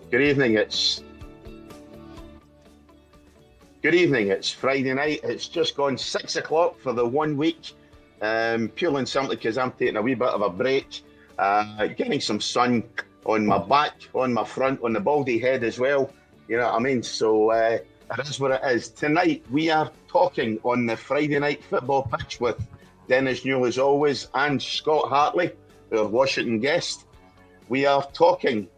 Good evening. It's Friday night. It's just gone 6 o'clock for the 1 week. Purely and simply because I'm taking a wee bit of a break, getting some sun on my back, on my front, on the baldy head as well. You know what I mean? So it is what it is. Tonight we are talking on the Friday night football pitch with Dennis Newell as always and Scott Hartley, our Washington guest. We are talking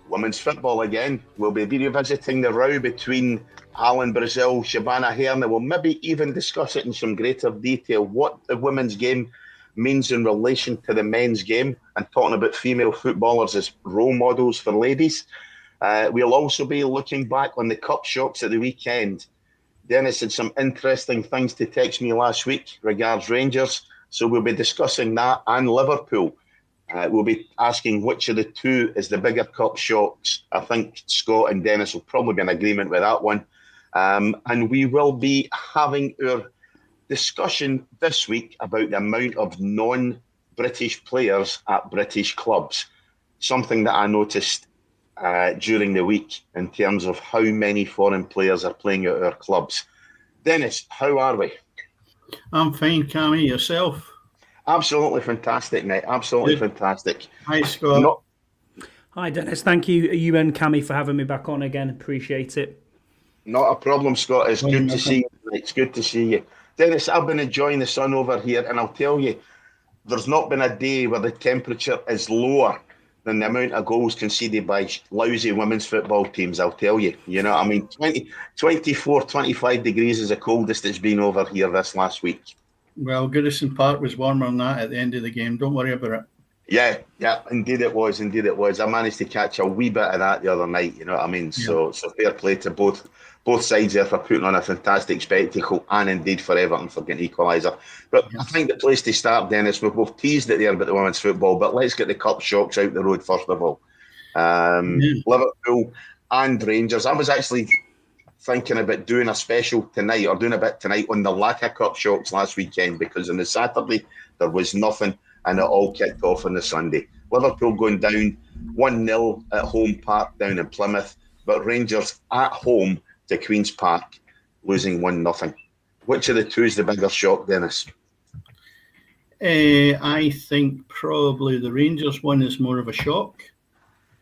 women's football again. We'll be revisiting the row between Alan Brazil, Shebahn, Aherne. We'll maybe even discuss it in some greater detail, what the women's game means in relation to the men's game, and talking about female footballers as role models for ladies. We'll also be looking back on the cup shocks at the weekend. Dennis had some interesting things to text me last week regards Rangers, so we'll be discussing that and Liverpool. We'll be asking which of the two is the bigger cup shocks. I think Scott and Dennis will probably be in agreement with that one. And we will be having our discussion this week about the amount of non-British players at British clubs. Something that I noticed during the week in terms of how many foreign players are playing at our clubs. Dennis, how are we? I'm fine, Cammy. Yourself? Absolutely fantastic, mate. Absolutely fantastic. Hi, Scott. Hi, Dennis. Thank you and Cammy for having me back on again. Appreciate it. Not a problem, Scott. It's good to see you. It's good to see you. Dennis, I've been enjoying the sun over here, and I'll tell you, there's not been a day where the temperature is lower than the amount of goals conceded by lousy women's football teams, I'll tell you. You know what I mean? 24, 25 degrees is the coldest it's been over here this last week. Well, Goodison Park was warmer than that at the end of the game. Don't worry about it. Yeah, indeed it was. I managed to catch a wee bit of that the other night, you know what I mean? Yeah. So fair play to both sides there for putting on a fantastic spectacle, and indeed for Everton for getting equaliser. But I think the place to start, Dennis, we've both teased it there about the women's football, but let's get the cup shocks out the road first of all. Liverpool and Rangers. I was actually thinking about doing a special tonight, or doing a bit tonight on the lack of cup shocks last weekend, because on the Saturday there was nothing, and it all kicked off on the Sunday. Liverpool going down 1-0 at home park down in Plymouth, but Rangers at home to Queen's Park losing 1-0. Which of the two is the bigger shock, Dennis? I think probably the Rangers one is more of a shock.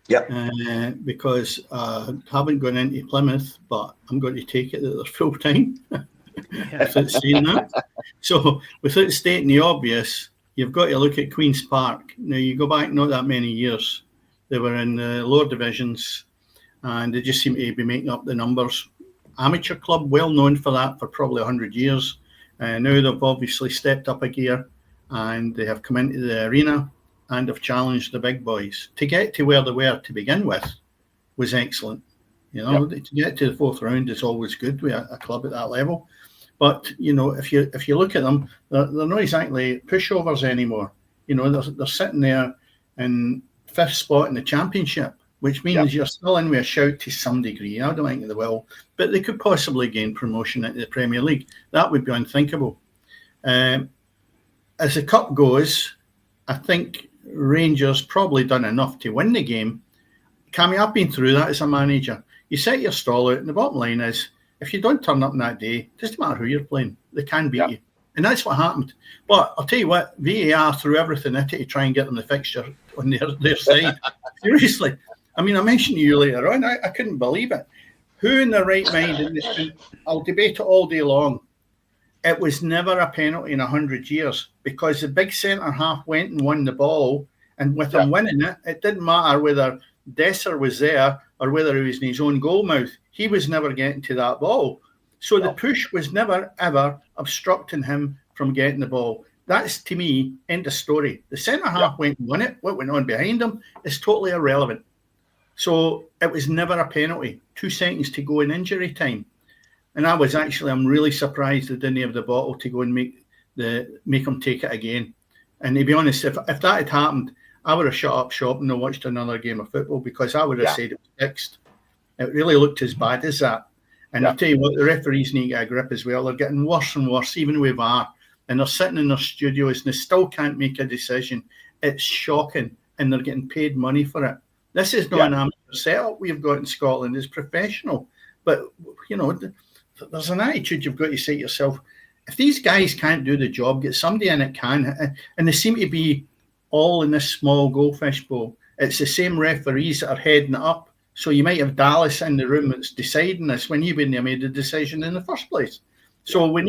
Yeah. Because I haven't gone into Plymouth, but I'm going to take it that they're full time. Without saying that. So, without stating the obvious, you've got to look at Queen's Park. Now, you go back not that many years. They were in the lower divisions, and they just seem to be making up the numbers. Amateur club, well known for that for probably 100 years. Now they've obviously stepped up a gear, and they have come into the arena and have challenged the big boys. To get to where they were to begin with was excellent. You know, To get to the fourth round is always good with a club at that level. But, you know, if you look at them, they're not exactly pushovers anymore. You know, they're sitting there in fifth spot in the championship, which means you're still in with a shout to some degree. I don't think they will, but they could possibly gain promotion into the Premier League. That would be unthinkable. As the cup goes, I think Rangers probably done enough to win the game. Cammy, I've been through that as a manager. You set your stall out, and the bottom line is, if you don't turn up on that day, it doesn't matter who you're playing. They can beat you. And that's what happened. But I'll tell you what, VAR threw everything at it to try and get them the fixture on their side. Seriously. I mean, I mentioned to you later on, I couldn't believe it. Who in their right mind, and I'll debate it all day long, it was never a penalty in 100 years, because the big centre-half went and won the ball, and with him winning it, it didn't matter whether Desser was there or whether he was in his own goal mouth. He was never getting to that ball. So the push was never, ever obstructing him from getting the ball. That's, to me, end of story. The centre-half went and won it. What went on behind him is totally irrelevant. So it was never a penalty. 2 seconds to go in injury time. And I'm really surprised they didn't have the bottle to go and make them take it again. And to be honest, if that had happened, I would have shut up shop and not watched another game of football, because I would have said it was fixed. It really looked as bad as that. And I'll tell you what, the referees need to get a grip as well. They're getting worse and worse, even with VAR. And they're sitting in their studios and they still can't make a decision. It's shocking. And they're getting paid money for it. This is not an amateur setup we've got in Scotland. It's professional. But, there's an attitude you've got to say to yourself, if these guys can't do the job, get somebody in that can. And they seem to be all in this small goldfish bowl. It's the same referees that are heading it up. So you might have Dallas in the room that's deciding this when you wouldn't have made the decision in the first place. So we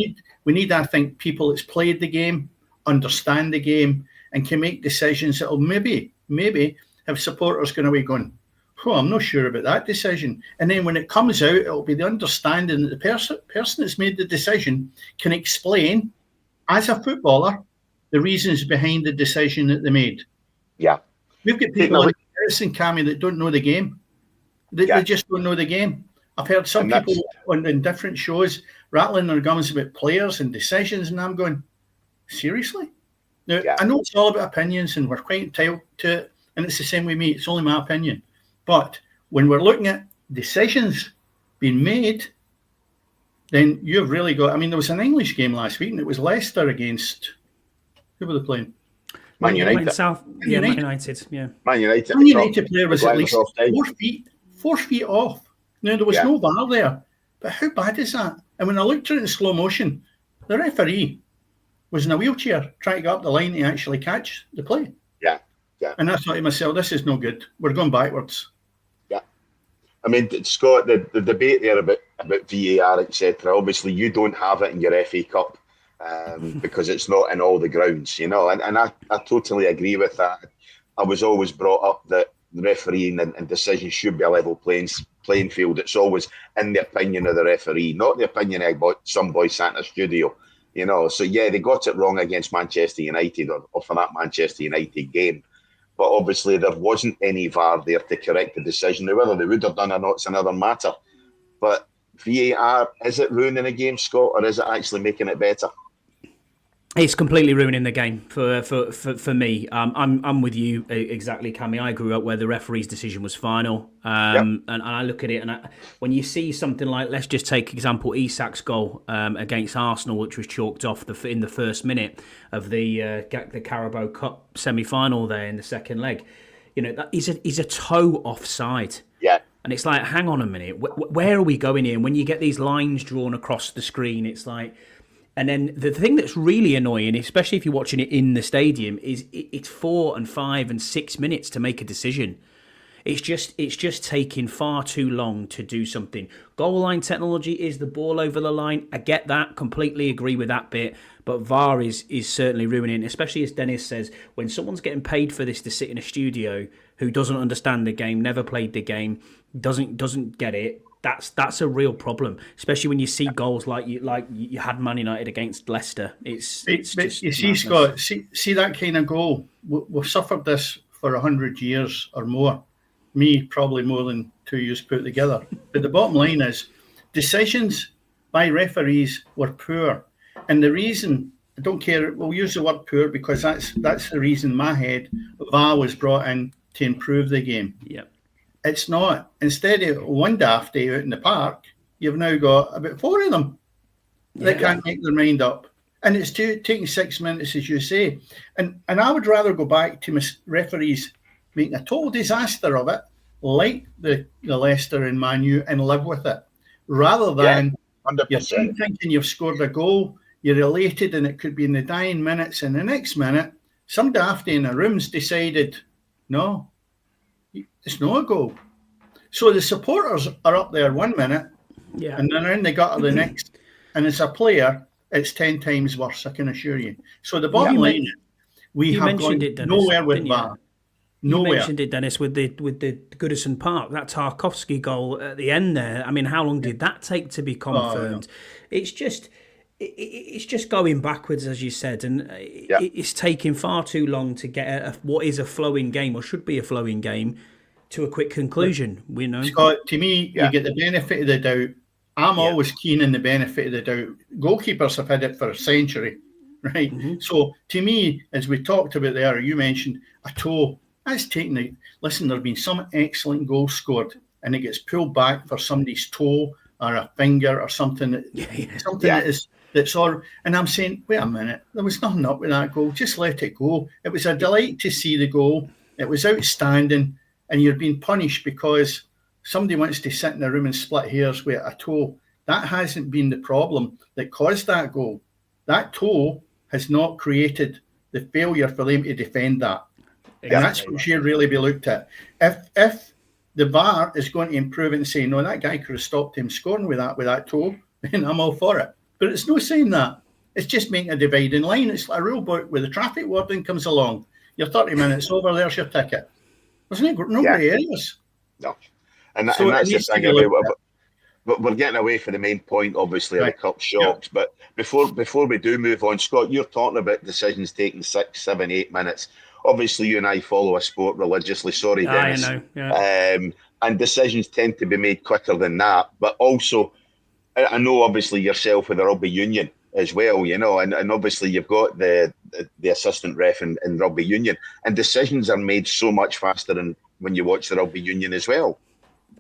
need, I think, people that's played the game, understand the game, and can make decisions that will maybe have supporters going away going, oh, I'm not sure about that decision. And then when it comes out, it'll be the understanding that the person that's made the decision can explain, as a footballer, the reasons behind the decision that they made. Yeah. We've got people like Harris and Cammy that don't know the game. They just don't know the game. I've heard some people on different shows rattling their gums about players and decisions, and I'm going, seriously? Now, I know it's all about opinions, and we're quite entitled to it, and it's the same with me. It's only my opinion. But when we're looking at decisions being made, then you've really got... I mean, there was an English game last week, and it was Leicester against... Who were they playing? Man United. Man United, yeah. Man United. Man United player was at least 4 feet off. Now, there was no VAR there, but how bad is that? And when I looked at it in slow motion, the referee was in a wheelchair trying to go up the line to actually catch the play. Yeah. And I thought to myself, this is no good. We're going backwards. Yeah. I mean, Scott, the debate there about VAR, etc., obviously you don't have it in your FA Cup because it's not in all the grounds, and I totally agree with that. I was always brought up that refereeing and decisions should be a level playing field. It's always in the opinion of the referee, not the opinion of some boy sat in a studio, So, they got it wrong against Manchester United or for that Manchester United game. But obviously there wasn't any VAR there to correct the decision. Now, whether they would have done or not, it's another matter. But VAR, is it ruining a game, Scott, or is it actually making it better? It's completely ruining the game for me. I'm with you exactly, Cammy. I grew up where the referee's decision was final, and I look at it, and when you see something like, let's just take example, Isak's goal against Arsenal, which was chalked off in the first minute of the Carabao Cup semi-final there in the second leg. That is a toe offside. Yeah. And it's like, hang on a minute, where are we going here? And when you get these lines drawn across the screen, it's like. And then the thing that's really annoying, especially if you're watching it in the stadium, is it's 4 and 5 and 6 minutes to make a decision. It's just taking far too long to do something. Goal line technology is the ball over the line. I get that, completely agree with that bit. But VAR is certainly ruining, especially as Dennis says, when someone's getting paid for this to sit in a studio who doesn't understand the game, never played the game, doesn't get it. That's a real problem, especially when you see goals like you had Man United against Leicester. It's just you see, Scott, see that kind of goal. We've suffered this for 100 years or more. Me, probably more than 2 years put together. But the bottom line is, decisions by referees were poor, and the reason, I don't care. We'll use the word poor because that's the reason in my head VAR was brought in to improve the game. Yeah. It's not. Instead of one daft day out in the park, you've now got about 4 of them that can't make their mind up. And it's taking 6 minutes, as you say. And I would rather go back to referees making a total disaster of it, like the Leicester and Man U, and live with it, rather than you're thinking you've scored a goal, you're elated, and it could be in the dying minutes, and the next minute, some dafty in the room's decided, no, it's not a goal. So the supporters are up there 1 minute, and then in the gutter the next. And as a player, it's 10 times worse, I can assure you. So the bottom line is, we have gone nowhere with VAR. Nowhere. You mentioned it, Dennis, with the Goodison Park, that Tarkowski goal at the end there. I mean, how long did that take to be confirmed? It's just going backwards, as you said, and it's taking far too long to get what is a flowing game, or should be a flowing game, to a quick conclusion. We know, Scott, to me, you get the benefit of the doubt. I'm always keen on the benefit of the doubt. Goalkeepers have had it for a century, right? Mm-hmm. So to me, as we talked about there, you mentioned a toe. That's taking the... Listen, there have been some excellent goals scored, and it gets pulled back for somebody's toe or a finger or something. That is... That's all, and I'm saying, wait a minute, there was nothing up with that goal. Just let it go. It was a delight to see the goal. It was outstanding. and you're being punished because somebody wants to sit in a room and split hairs with a toe. That hasn't been the problem that caused that goal. That toe has not created the failure for them to defend that. And that's what should really be looked at. If the VAR is going to improve it and say, no, that guy could have stopped him scoring with that toe, then I'm all for it. But it's no saying that. It's just making a dividing line. It's like a rule book where the traffic warden comes along. You're 30 minutes over, there's your ticket. There's no grey areas. No. And that's the thing. But we're getting away from the main point, obviously, of the cup shocks. Yeah. But before we do move on, Scott, you're talking about decisions taking 6, 7, 8 minutes. Obviously, you and I follow a sport religiously. Sorry, Dennis. I know. Yeah. And decisions tend to be made quicker than that. But also, I know, obviously, yourself with the rugby union as well, you know, and obviously you've got the assistant ref in rugby union, and decisions are made so much faster than when you watch the rugby union as well.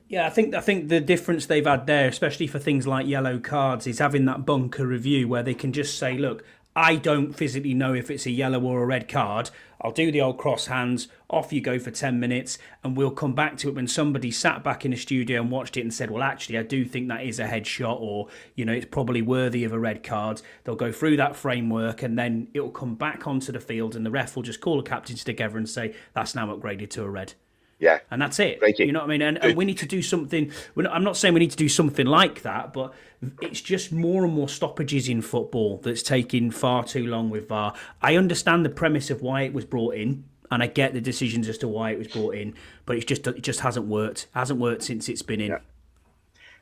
Yeah, I think the difference they've had there, especially for things like yellow cards, is having that bunker review where they can just say, look, I don't physically know if it's a yellow or a red card. I'll do the old cross hands, off you go for 10 minutes, and we'll come back to it when somebody sat back in a studio and watched it and said, well, actually, I do think that is a headshot, or, you know, it's probably worthy of a red card. They'll go through that framework, and then it'll come back onto the field, and the ref will just call the captains together and say, that's now upgraded to a red. Yeah. And that's it. You know what I mean? And we need to do something. I'm not saying we need to do something like that, but it's just more and more stoppages in football that's taking far too long with VAR. I understand the premise of why it was brought in, and I get the decisions as to why it was brought in, but it just hasn't worked. It hasn't worked since it's been in. Yeah.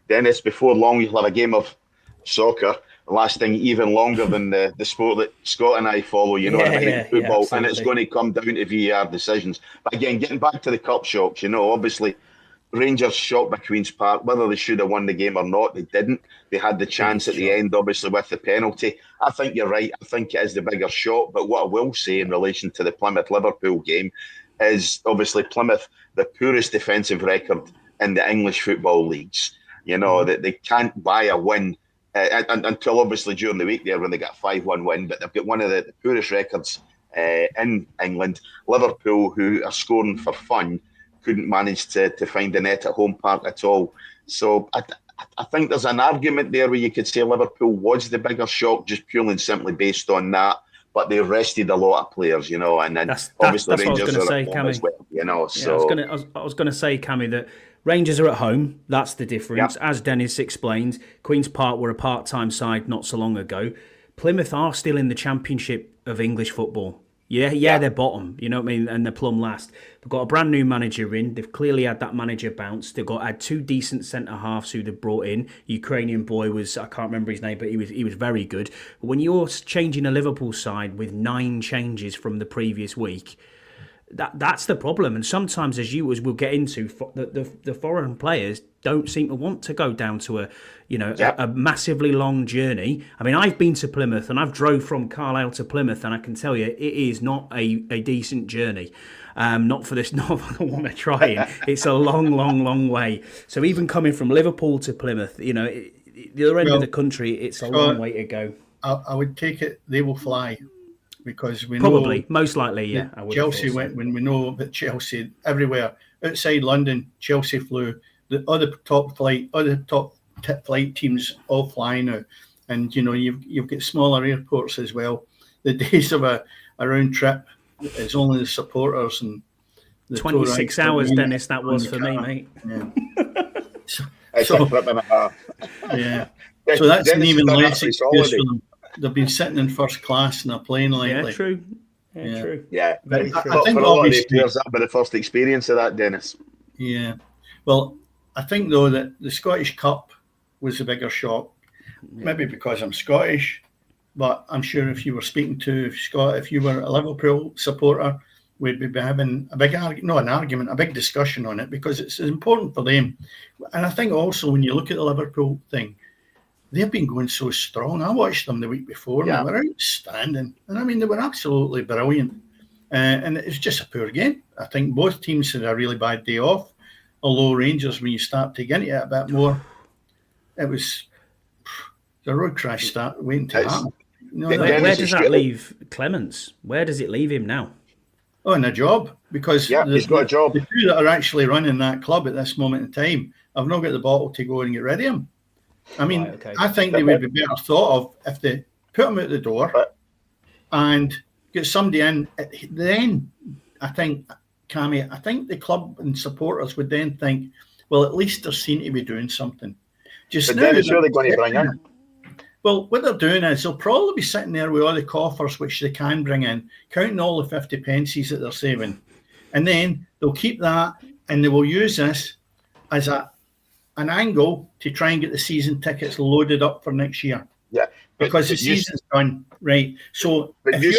Dennis, before long, you'll have a game of soccer lasting even longer than the sport that Scott and I follow, you know, football, and it's going to come down to VAR decisions. But again, getting back to the cup shocks, you know, obviously Rangers shocked by Queen's Park. Whether they should have won the game or not, they didn't. They had the chance at the end, obviously, with the penalty. I think you're right. I think it is the bigger shock. But what I will say in relation to the Plymouth-Liverpool game is obviously Plymouth, the poorest defensive record in the English football leagues. You know, that they can't buy a win until obviously during the week there when they got a 5-1 win, but they've got one of the poorest records in England. Liverpool, who are scoring for fun, couldn't manage to find a net at home park at all. So I think there's an argument there where you could say Liverpool was the bigger shock, just purely and simply based on that. But they rested a lot of players, you know, and then obviously Rangers are at home as well, you know. Yeah, so I was going to say, Cammy, that Rangers are at home. That's the difference. Yep. As Dennis explained, Queen's Park were a part-time side not so long ago. Plymouth are still in the Championship of English football. Yeah, they're bottom, you know what I mean, and they're plumb last. They've got a brand new manager in. They've clearly had that manager bounce. They've had 2 decent centre halves who they've brought in. Ukrainian boy was, I can't remember his name, but he was very good. But when you're changing a Liverpool side with 9 changes from the previous week, that's the problem. And sometimes, as we'll get into, the foreign players don't seem to want to go down to a massively long journey. I mean, I've been to Plymouth and I've drove from Carlisle to Plymouth, and I can tell you it is not a decent journey. Not for the one they're trying. It's a long way. So even coming from Liverpool to Plymouth, you know, the other end of the country, it's a long way to go. I would take it they will fly. Because we probably, most likely, yeah. Chelsea went when we know that Chelsea everywhere outside London, Chelsea flew. The other top flight teams all fly now, and you know you've got smaller airports as well. The days of a round trip is only the supporters and the 26 hours, Dennis. That was for me, mate. Yeah. so that's an even less excuse for them. They've been sitting in first class in a plane lately. Yeah, true. True. Yeah, but true. I think for a lot of the players, that'll be the first experience of that, Dennis. Yeah. Well, I think, though, that the Scottish Cup was a bigger shock. Maybe because I'm Scottish, but I'm sure if you were speaking to Scott, if you were a Liverpool supporter, we'd be having a big discussion on it, because it's important for them. And I think also when you look at the Liverpool thing, they've been going so strong. I watched them the week before, and they were outstanding. And I mean, they were absolutely brilliant. And it was just a poor game. I think both teams had a really bad day off. Although Rangers, when you start to get into it a bit more, it was the road crash start waiting to happen. Where does that leave Clements? Where does it leave him now? Oh, and a job, because he's got a job. The two that are actually running that club at this moment in time have not got the bottle to go and get rid of him. I mean, Right, okay. I think they would be better thought of if they put him out the door and get somebody in. Then I think, Cammy, I think the club and supporters would then think, well, at least they're seen to be doing something. But then it's really going to bring in. Well, what they're doing is they'll probably be sitting there with all the coffers which they can bring in, counting all the 50 pences that they're saving. And then they'll keep that and they will use this as an angle to try and get the season tickets loaded up for next year. Yeah. Because the season's done, right? So but you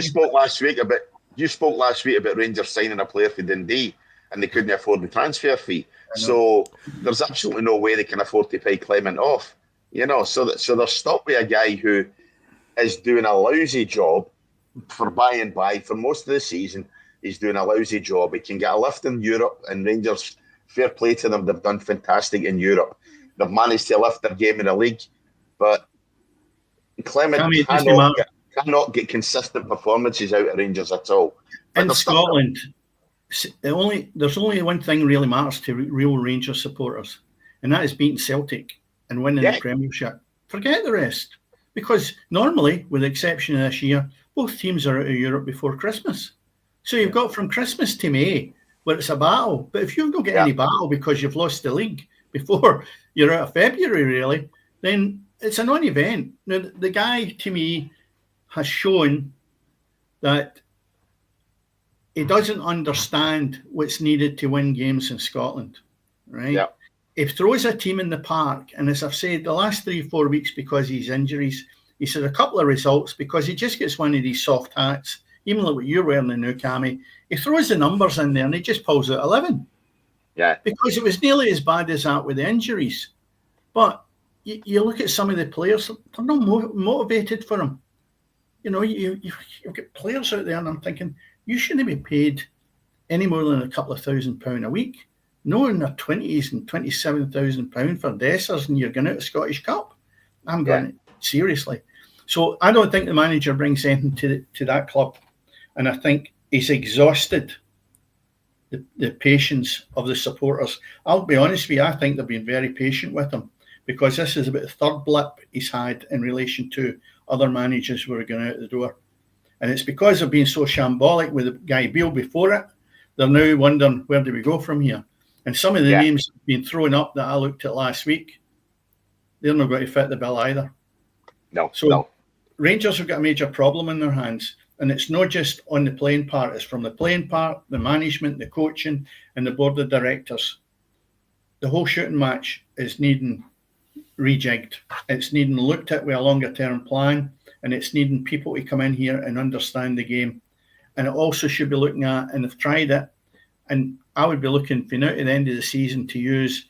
spoke last week about Rangers signing a player for Dundee and they couldn't afford the transfer fee. So there's absolutely no way they can afford to pay Clement off. So they're stuck with a guy who is doing a lousy job for by and by. For most of the season, he's doing a lousy job. He can get a lift in Europe, and Rangers, fair play to them, they've done fantastic in Europe. They've managed to lift their game in the league, but Clement cannot get consistent performances out of Rangers at all. In Scotland, there's only one thing really matters to real Rangers supporters, and that is beating Celtic and winning the Premiership. Forget the rest. Because normally, with the exception of this year, both teams are out of Europe before Christmas. So you've got from Christmas to May, where it's a battle. But if you don't get any battle because you've lost the league before you're out of February, really, then it's a non-event. Now, the guy, to me, has shown that he doesn't understand what's needed to win games in Scotland, right? Yeah. He throws a team in the park, and as I've said, the last 3-4 weeks, because of his injuries, he's had a couple of results because he just gets one of these soft hats, even like what you're wearing the new Cammy. He throws the numbers in there and he just pulls out 11. Yeah. Because it was nearly as bad as that with the injuries. But you look at some of the players, they're not motivated for him. You've got players out there, and I'm thinking, you shouldn't be paid any more than a couple of £1,000 a week. No, in their 20s and £27,000 for Dessers, and you're going out the Scottish Cup. I'm going seriously. So I don't think the manager brings anything to that club, and I think he's exhausted the patience of the supporters. I'll be honest with you, I think they've been very patient with him, because this is about the third blip he's had in relation to other managers who are going out the door. And it's because they've been so shambolic with the guy Beale before it, they're now wondering, where do we go from here? And some of the names that have been thrown up that I looked at last week, they're not going to fit the bill either. No. Rangers have got a major problem in their hands. And it's not just on the playing part. It's from the playing part, the management, the coaching, and the board of directors. The whole shooting match is needing rejigged. It's needing looked at with a longer-term plan. And it's needing people to come in here and understand the game. And it also should be looking at, and they've tried it, and I would be looking for now at the end of the season to use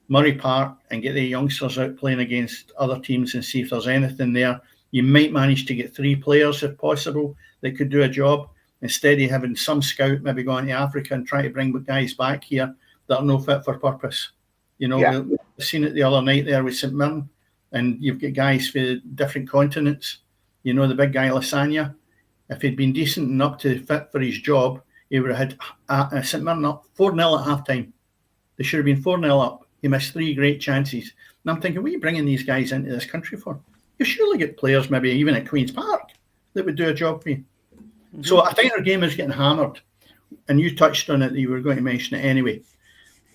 Murray Park and get the youngsters out playing against other teams and see if there's anything there. You might manage to get 3 players, if possible, that could do a job, instead of having some scout maybe going to Africa and try to bring guys back here that are no fit for purpose. We've seen it the other night there with St Mirren, and you've got guys for different continents. The big guy Lasagna, if he'd been decent and up to fit for his job, he would have had St Mirren up 4-0 at half-time. They should have been 4-0 up. He missed 3 great chances. And I'm thinking, what are you bringing these guys into this country for? You surely get players maybe even at Queen's Park that would do a job for you. Mm-hmm. So I think our game is getting hammered. And you touched on it, you were going to mention it anyway.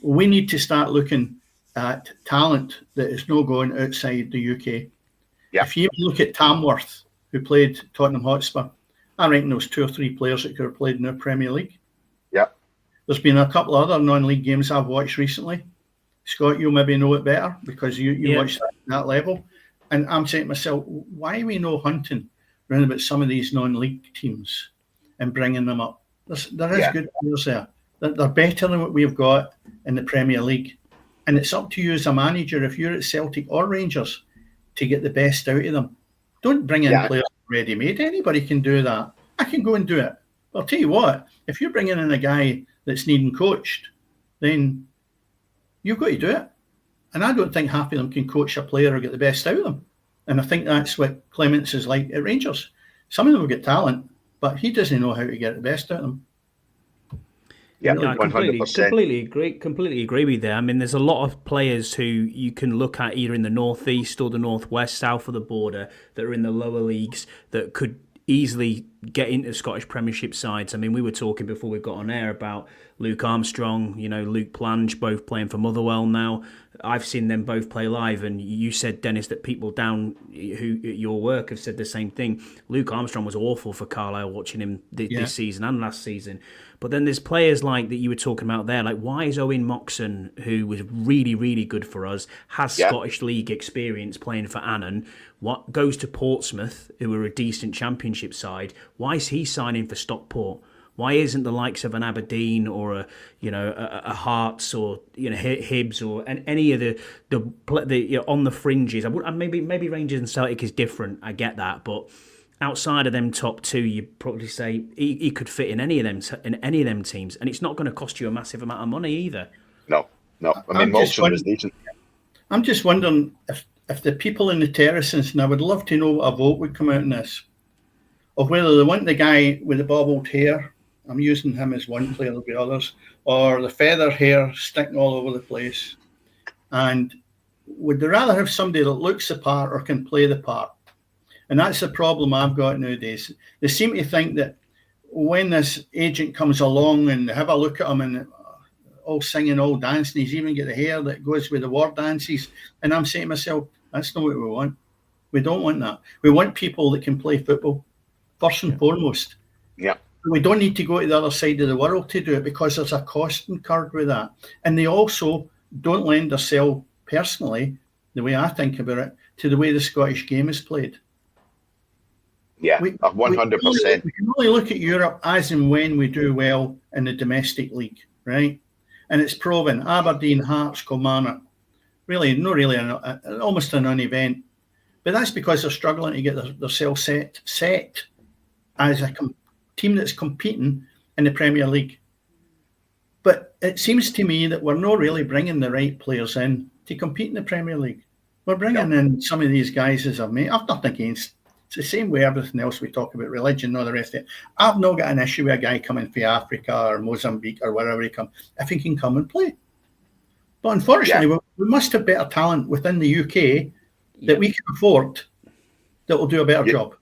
We need to start looking at talent that is no going outside the UK. Yeah. If you look at Tamworth, who played Tottenham Hotspur, I reckon there was 2 or 3 players that could have played in the Premier League. Yeah. There's been a couple of other non-league games I've watched recently. Scott, you'll maybe know it better because you watched that level. And I'm saying to myself, why are we no hunting around about some of these non-league teams and bringing them up? There is good players there. They're better than what we've got in the Premier League. And it's up to you as a manager, if you're at Celtic or Rangers, to get the best out of them. Don't bring in players ready-made. Anybody can do that. I can go and do it. But I'll tell you what, if you're bringing in a guy that's needing coached, then you've got to do it. And I don't think half of them can coach a player or get the best out of them. And I think that's what Clements is like at Rangers. Some of them will get talent, but he doesn't know how to get the best out of them. Yeah, I 100%. completely agree with you. I mean, there's a lot of players who you can look at either in the northeast or the northwest, south of the border, that are in the lower leagues that could easily get into Scottish Premiership sides. I mean, we were talking before we got on air about Luke Armstrong, Luke Plange, both playing for Motherwell now. I've seen them both play live, and you said, Dennis, that people down who at your work have said the same thing. Luke Armstrong was awful for Carlisle, watching him this season and last season. But then there's players like that you were talking about there, like why is Owen Moxon, who was really, really good for us, has Scottish League experience playing for Aherne, what goes to Portsmouth, who are a decent Championship side, why is he signing for Stockport? Why isn't the likes of an Aberdeen or a Hearts or Hibs or any of the on the fringes? Maybe Rangers and Celtic is different. I get that, but outside of them top two, you'd probably say he could fit in any of them teams, and it's not going to cost you a massive amount of money either. No. I mean, Moxon was decent. I'm just wondering if the people in the terraces, and I would love to know what a vote would come out in this, of whether they want the guy with the bobbled hair. I'm using him as one player, there'll be others, or the feather hair sticking all over the place. And would they rather have somebody that looks the part or can play the part? And that's the problem I've got nowadays. They seem to think that when this agent comes along and they have a look at him and all singing, all dancing, he's even got the hair that goes with the war dances. And I'm saying to myself, that's not what we want. We don't want that. We want people that can play football, first and foremost. Yeah. We don't need to go to the other side of the world to do it, because there's a cost incurred with that. And they also don't lend or sell, personally, the way I think about it, to the way the Scottish game is played. Yeah, 100%. We can only look at Europe as and when we do well in the domestic league, right? And it's proven. Aberdeen, Hearts, Kilmarnock, almost a non-event. But that's because they're struggling to get themselves set as a team that's competing in the Premier League. But it seems to me that we're not really bringing the right players in to compete in the Premier League. We're bringing in some of these guys as I've nothing against. It's the same way everything else we talk about, religion and all the rest of it. I've not got an issue with a guy coming from Africa or Mozambique or wherever he comes, if he can come and play. But unfortunately, we must have better talent within the UK that we can afford that will do a better job.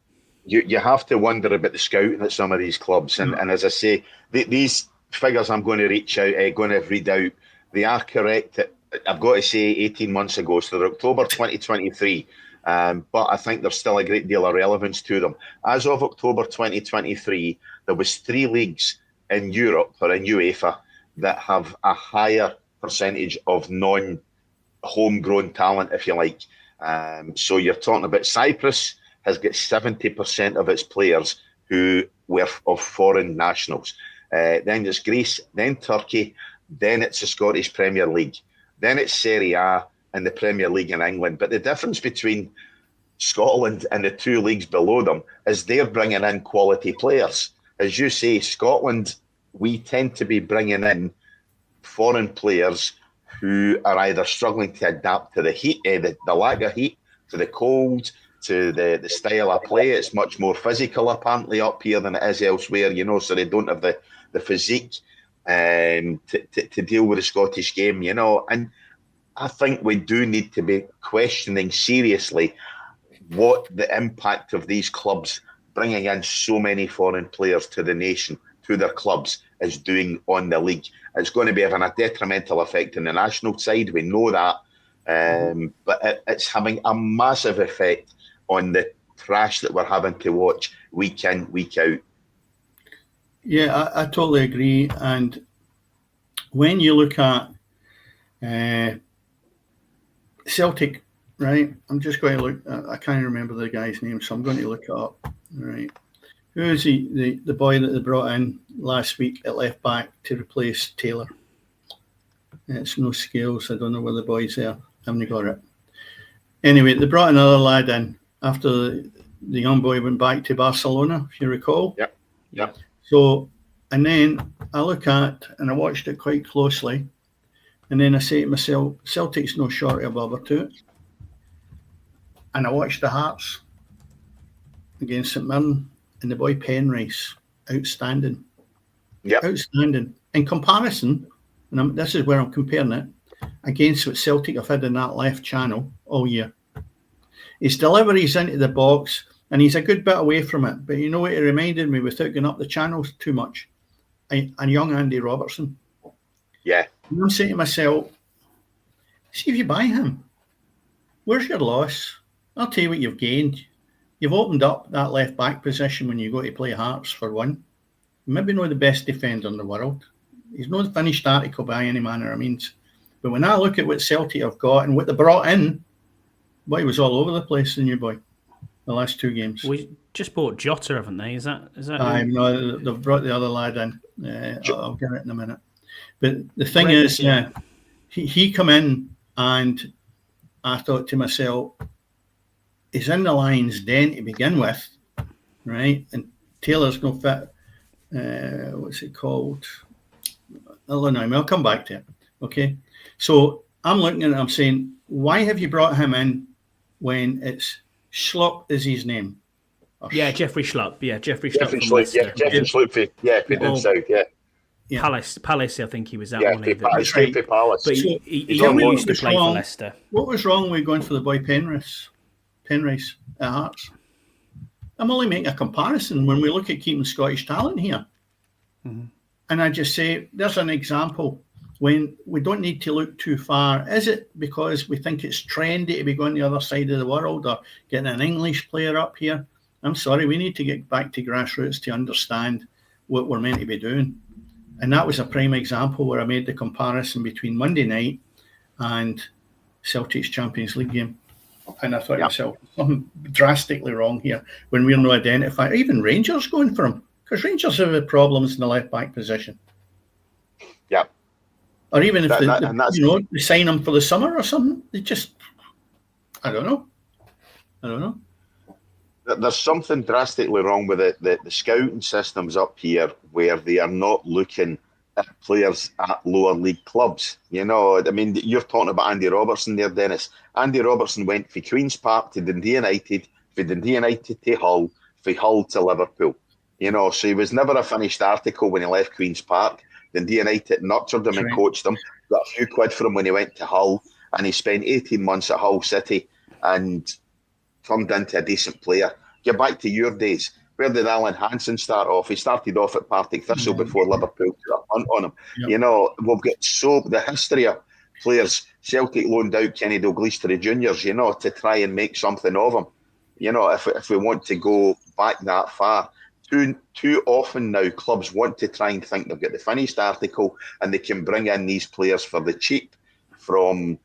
You have to wonder about the scouting at some of these clubs. And as I say, these figures I'm going to read out, they are correct. I've got to say 18 months ago, so they're October 2023. But I think there's still a great deal of relevance to them. As of October 2023, there was 3 leagues in Europe or in UEFA that have a higher percentage of non-homegrown talent, if you like. So you're talking about Cyprus has got 70% of its players who were of foreign nationals. Then there's Greece, then Turkey, then it's the Scottish Premier League, then it's Serie A and the Premier League in England. But the difference between Scotland and the 2 leagues below them is they're bringing in quality players. As you say, Scotland, we tend to be bringing in foreign players who are either struggling to adapt to the heat, the lack of heat, to the cold, to the style of play. It's much more physical apparently up here than it is elsewhere, so they don't have the physique to deal with the Scottish game, and I think we do need to be questioning seriously what the impact of these clubs bringing in so many foreign players to the nation, to their clubs, is doing on the league. It's going to be having a detrimental effect on the national side, we know that, but it's having a massive effect on the trash that we're having to watch week in, week out. Yeah, I totally agree. And when you look at Celtic, right? I'm just going to look. I can't remember the guy's name, so I'm going to look it up. Right? Who is he? The boy that they brought in last week at left back to replace Taylor? It's no Scales. I don't know where the boy's there. I haven't got it. Anyway, they brought another lad in after the young boy went back to Barcelona, if you recall. Yeah. So, and then I look at, and I watched it quite closely, and then I say to myself, Celtic's no short of Abertut. And I watched the Hearts against St Mirren, and the boy Penrice, outstanding. Yep. Outstanding. In comparison, and this is where I'm comparing it, against what Celtic have had in that left channel all year. His deliveries into the box, and he's a good bit away from it, but you know what he reminded me without going up the channels too much? A young Andy Robertson. Yeah. And I'm saying to myself, see if you buy him. Where's your loss? I'll tell you what you've gained. You've opened up that left back position when you go to play Hearts for one. Maybe not the best defender in the world. He's not a finished article by any manner of means. But when I look at what Celtic have got and what they brought in, boy, he was all over the place, the new boy, the last two games. We just bought Jota, haven't they? Is that? No, they've brought the other lad in. I'll get it in a minute. But the thing is, he come in and I thought to myself, he's in the lion's den to begin with, right? And Taylor's no fit. What's it called? I'll come back to it. Okay. So I'm looking at it, I'm saying, why have you brought him in when it's Schlupp is his name? Jeffrey Schlupp. Yeah, Jeffrey Schlupp. Jeffrey Schlupp. For down south. Yeah. Palace. I think he was that one. For Palace. But he used to play for Leicester. What was wrong with going for the boy Penrice at Hearts? I'm only making a comparison when we look at keeping Scottish talent here. Mm-hmm. And I just say, there's an example when we don't need to look too far. Is it because we think it's trendy to be going the other side of the world or getting an English player up here? I'm sorry, we need to get back to grassroots to understand what we're meant to be doing. And that was a prime example where I made the comparison between Monday night and Celtic's Champions League game. And I thought to myself, something drastically wrong here when we're not identifying. Even Rangers going for him, because Rangers have had problems in the left back position. Yeah. Or even if they sign him for the summer or something, they just, I don't know. There's something drastically wrong with it. The scouting systems up here where they are not looking at players at lower league clubs. You know, I mean, you're talking about Andy Robertson there, Dennis. Andy Robertson went from Queen's Park to Dundee United, from Dundee United to Hull, from Hull to Liverpool. You know, so he was never a finished article when he left Queen's Park. Dundee United nurtured him and coached him, got a few quid for him when he went to Hull, and he spent 18 months at Hull City and turned into a decent player. Get back to your days. Where did Alan Hansen start off? He started off at Partick Thistle before Liverpool put a punt on him. Yep. You know, we've got the history of players. Celtic loaned out Kenny Dalglish to the juniors, you know, to try and make something of him. You know, if we want to go back that far. Too often now, clubs want to try and think they've got the finished article and they can bring in these players for the cheap from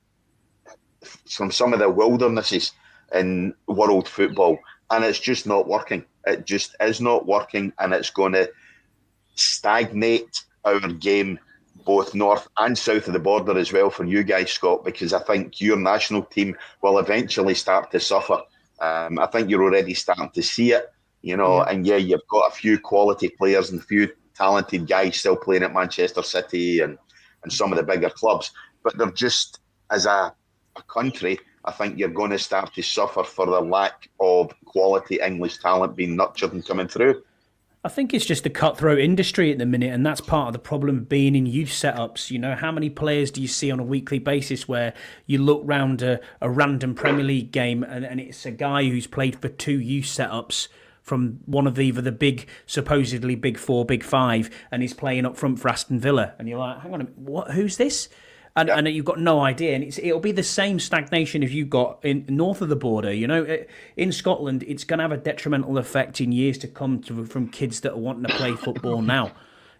some of the wildernesses in world football. And it's just not working. It just is not working, and it's going to stagnate our game both north and south of the border as well for you guys, Scott, because I think your national team will eventually start to suffer. I think you're already starting to see it, you know, and you've got a few quality players and a few talented guys still playing at Manchester City and some of the bigger clubs, but they're just, as a country, I think you're going to start to suffer for the lack of quality English talent being nurtured and coming through. I think it's just a cutthroat industry at the minute, and that's part of the problem being in youth setups. You know, how many players do you see on a weekly basis where you look round a random Premier League game and it's a guy who's played for two youth setups from one of either the big, supposedly big four, big five, and he's playing up front for Aston Villa. And you're like, hang on a minute, what? Who's this? And you've got no idea, and it'll be the same stagnation if you've got in north of the border. You know, in Scotland, it's going to have a detrimental effect in years to come from kids that are wanting to play football now.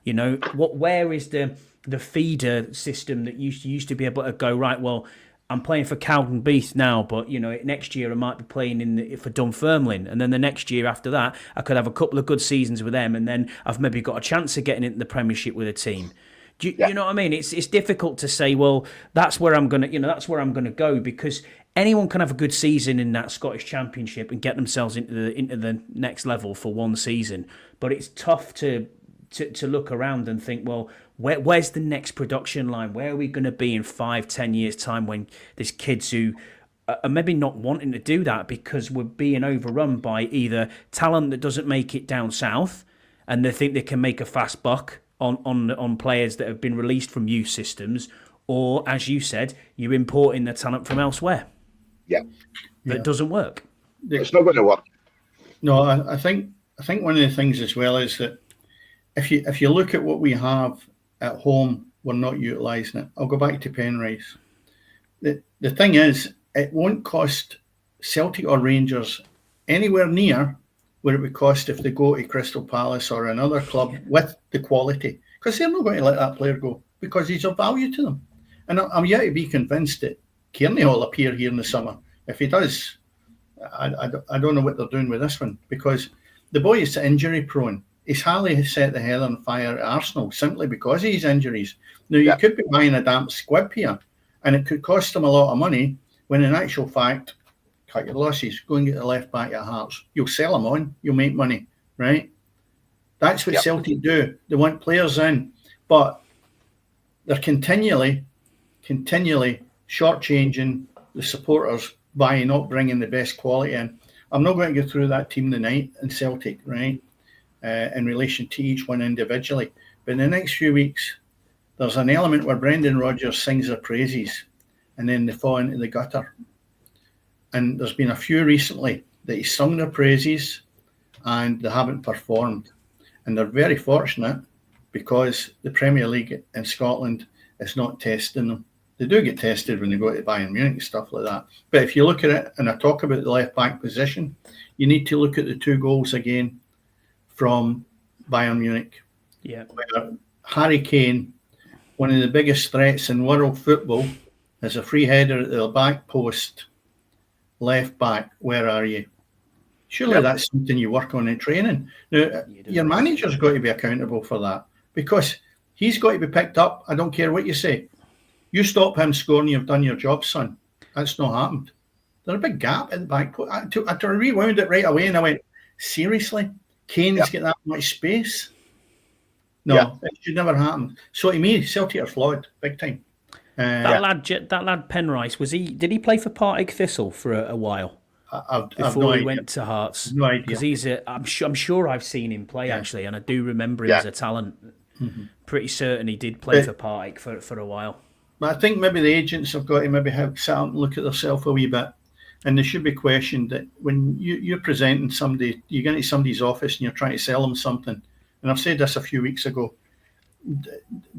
You know, where is the feeder system that used to be able to go, right? Well, I'm playing for Cowden Beath now, but you know, next year I might be playing for Dunfermline, and then the next year after that, I could have a couple of good seasons with them, and then I've maybe got a chance of getting into the Premiership with a team. You know what I mean? It's difficult to say, well, that's where I'm gonna go, because anyone can have a good season in that Scottish Championship and get themselves into the next level for one season. But it's tough to look around and think, well, where's the next production line? Where are we going to be in 5-10 years' time when there's kids who are maybe not wanting to do that because we're being overrun by either talent that doesn't make it down south, and they think they can make a fast buck on players that have been released from youth systems, or, as you said, you're importing the talent from elsewhere. Yeah. That doesn't work. It's not going to work. No, I think one of the things as well is that if you look at what we have at home, we're not utilising it. I'll go back to Penrice. The thing is, it won't cost Celtic or Rangers anywhere near what it would cost if they go to Crystal Palace or another club with the quality, because they're not going to let that player go because he's of value to them. And I'm yet to be convinced that Kearney will appear here in the summer. If he does, I don't know what they're doing with this one, because the boy is injury prone. He's hardly set the head on fire at Arsenal simply because of his injuries. Now, you could be buying a damp squib here, and it could cost them a lot of money, when in actual fact, cut your losses, go and get the left back at Hearts. You'll sell them on, you'll make money, right? That's what Celtic do. They want players in, but they're continually shortchanging the supporters by not bringing the best quality in. I'm not going to go through that team tonight in Celtic, right, in relation to each one individually. But in the next few weeks, there's an element where Brendan Rodgers sings their praises and then they fall into the gutter. And there's been a few recently that he's sung their praises and they haven't performed. And they're very fortunate because the Premier League in Scotland is not testing them. They do get tested when they go to Bayern Munich and stuff like that. But if you look at it, and I talk about the left-back position, you need to look at the 2 goals again from Bayern Munich. Yeah. Where Harry Kane, one of the biggest threats in world football, has a free header at the back post, left back. Where are you? Surely that's something you work on in training. Now, your manager's got to be accountable for that, because he's got to be picked up. I don't care what you say. You stop him scoring, you've done your job, son. That's not happened. There's a big gap at the back. I rewound it right away and I went, seriously? Kane's got that much space? No, it should never happen. So to me, Celtic are flawed, big time. That lad Penrice, did he play for Partick Thistle for a while? Before he went to Hearts? No idea. Because I'm sure I've seen him play actually, and I do remember him as a talent. Mm-hmm. Pretty certain he did play for Partick for a while. But I think maybe the agents have got to maybe sit up and look at themselves a wee bit, and they should be questioned that when you're presenting somebody, you get into somebody's office and you're trying to sell them something. And I've said this a few weeks ago.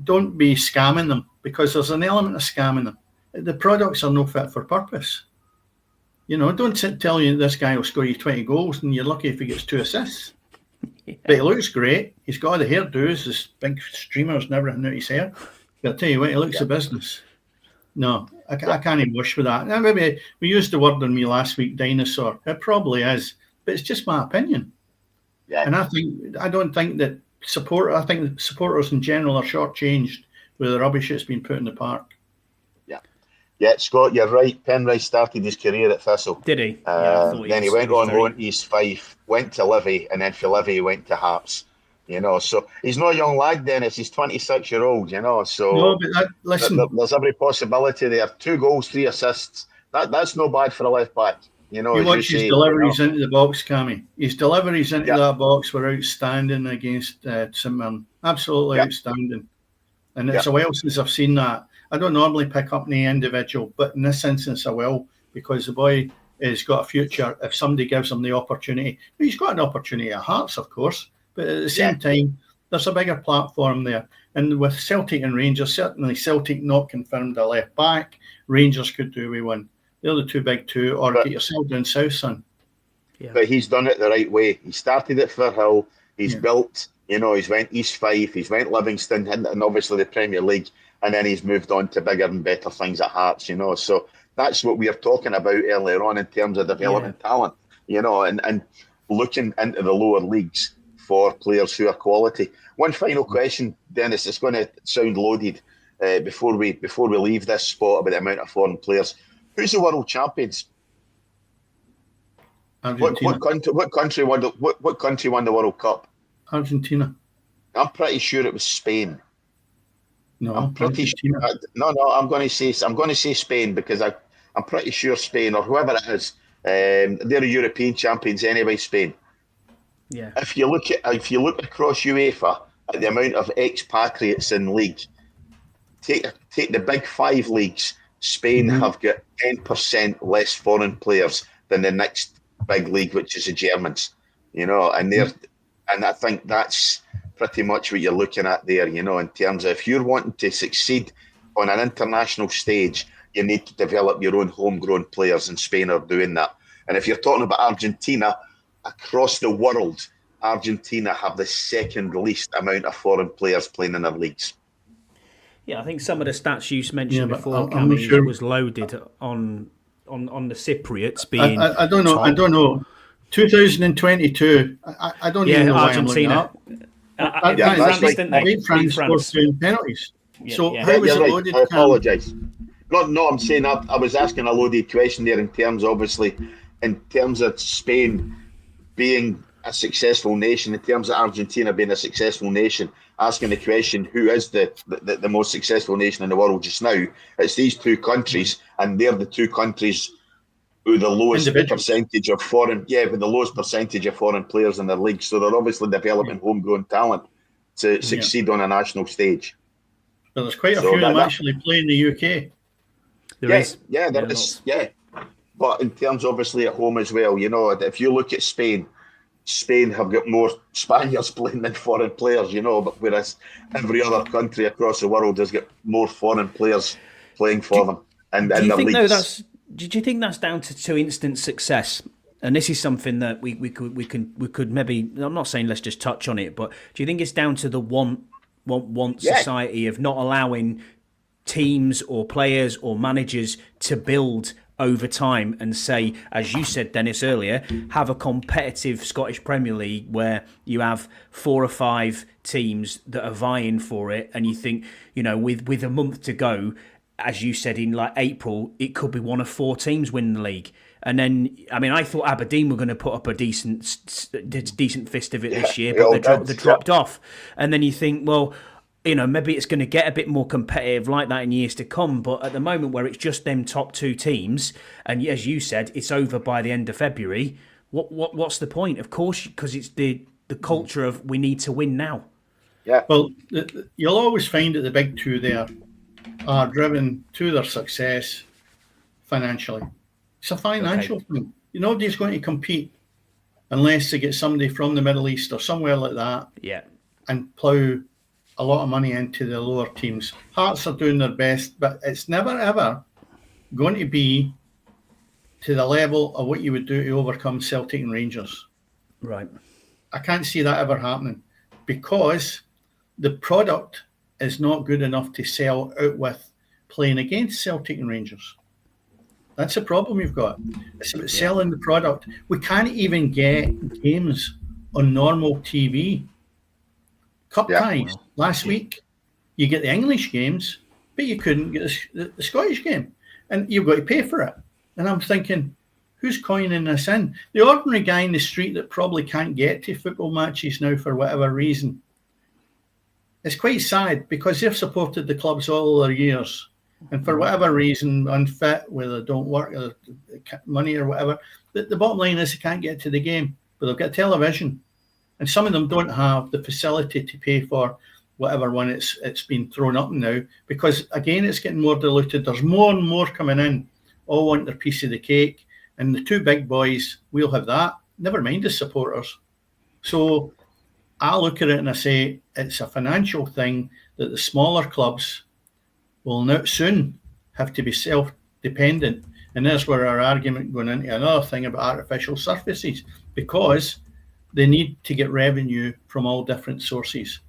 Don't be scamming them, because there's an element of scamming them. The products are no fit for purpose. You know, don't tell you this guy will score you 20 goals and you're lucky if he gets 2 assists. But he looks great. He's got all the hairdos, this big streamers and everything out his hair. But I'll tell you what, he looks the business. No, I can't even wish for that. Now, maybe we used the word on me last week, dinosaur. It probably is, but it's just my opinion. Yeah. And I don't think that I think supporters in general are shortchanged with the rubbish that's been put in the park. Yeah, Scott, you're right. Penrice started his career at Thistle. Did he? Then he went on loan to East Fife, went to Livy, and then for Livy he went to Hearts. You know, so he's not a young lad, Dennis. He's 26-year-old, you know. So no, but listen, there's every possibility there. 2 goals, 3 assists. That's no bad for a left back. You know, you watch his deliveries into the box, Cammy. His deliveries into that box were outstanding against St Mirren. Absolutely outstanding. And it's a while since I've seen that. I don't normally pick up any individual, but in this instance I will, because the boy has got a future if somebody gives him the opportunity. He's got an opportunity at Hearts, of course, but at the same time, there's a bigger platform there. And with Celtic and Rangers, certainly Celtic not confirmed a left back. Rangers could do with one. They're the 2 big 2, or get yourself down south, son. Yeah. But he's done it the right way. He started at Firhill. He's built, you know, he's went East Fife, he's went Livingston, and obviously the Premier League. And then he's moved on to bigger and better things at Hearts, you know. So that's what we were talking about earlier on in terms of developing talent, you know, and looking into the lower leagues for players who are quality. One final question, Dennis, it's going to sound loaded before we leave this spot about the amount of foreign players. Who's the world champions? Argentina. What country won the World Cup? Argentina. I'm pretty sure it was Spain. No, I'm pretty sure. No. I'm going to say Spain, because I'm pretty sure Spain or whoever it is, they're European champions anyway. Spain. Yeah. If you look across UEFA at the amount of expatriates in league, take the big 5 leagues. Spain have got 10% less foreign players than the next big league, which is the Germans. And I think that's pretty much what you're looking at there. In terms of if you're wanting to succeed on an international stage, you need to develop your own homegrown players, and Spain are doing that. And if you're talking about Argentina, across the world, Argentina have the second least amount of foreign players playing in their leagues. Yeah, I think some of the stats you mentioned before, I'm not Cammy, sure. was loaded on the Cypriots being. I don't know. top. I don't know. 2022. I don't even know why Argentina. I'm looking that up. Didn't they? France scored 2 penalties. So how was it right. loaded? I apologise. No, I'm saying I was asking a loaded question there in terms of Spain being a successful nation, in terms of Argentina being a successful nation, asking the question, who is the most successful nation in the world just now? It's these 2 countries, and they're the 2 countries with the lowest percentage of foreign players in their league. So they're obviously developing homegrown talent to succeed on a national stage. But there's quite a few of them actually play in the UK. There is. But in terms, obviously, at home as well, if you look at Spain have got more Spaniards playing than foreign players, but whereas every other country across the world has got more foreign players playing for them. And do you think leagues. Do you think that's down to instant success? And this is something that we could maybe. I'm not saying let's just touch on it, but do you think it's down to the want society of not allowing teams or players or managers to build over time and say, as you said, Dennis, earlier, have a competitive Scottish Premier League where you have 4 or 5 teams that are vying for it, and you think, with a month to go, as you said, in like April, it could be one of 4 teams winning the league. And then, I thought Aberdeen were going to put up a decent fist of it this year, but they dropped off. And then you think, well, maybe it's going to get a bit more competitive like that in years to come. But at the moment where it's just them top 2 teams, and as you said, it's over by the end of February, what's the point? Of course, because it's the culture of we need to win now. Yeah. Well, you'll always find that the big 2 there are driven to their success financially. It's a financial thing. Nobody's going to compete unless they get somebody from the Middle East or somewhere like that and plough a lot of money into the lower teams. Hearts are doing their best, but it's never, ever going to be to the level of what you would do to overcome Celtic and Rangers. Right. I can't see that ever happening because the product is not good enough to sell out with playing against Celtic and Rangers. That's the problem you've got. It's about selling the product. We can't even get games on normal TV. Cup ties last week, you get the English games, but you couldn't get the Scottish game, and you've got to pay for it. And I'm thinking, who's coining this in? The ordinary guy in the street that probably can't get to football matches now for whatever reason. It's quite sad because they've supported the clubs all their years, and for whatever reason, unfit, whether they don't work, or money or whatever, the bottom line is they can't get to the game, but they've got television. And some of them don't have the facility to pay for whatever one it's been thrown up now, because again it's getting more diluted. There's more and more coming in, all want their piece of the cake, and the 2 big boys, we'll have that. Never mind the supporters. So I look at it and I say it's a financial thing that the smaller clubs will now soon have to be self-dependent, and that's where our argument going into another thing about artificial surfaces, because they need to get revenue from all different sources.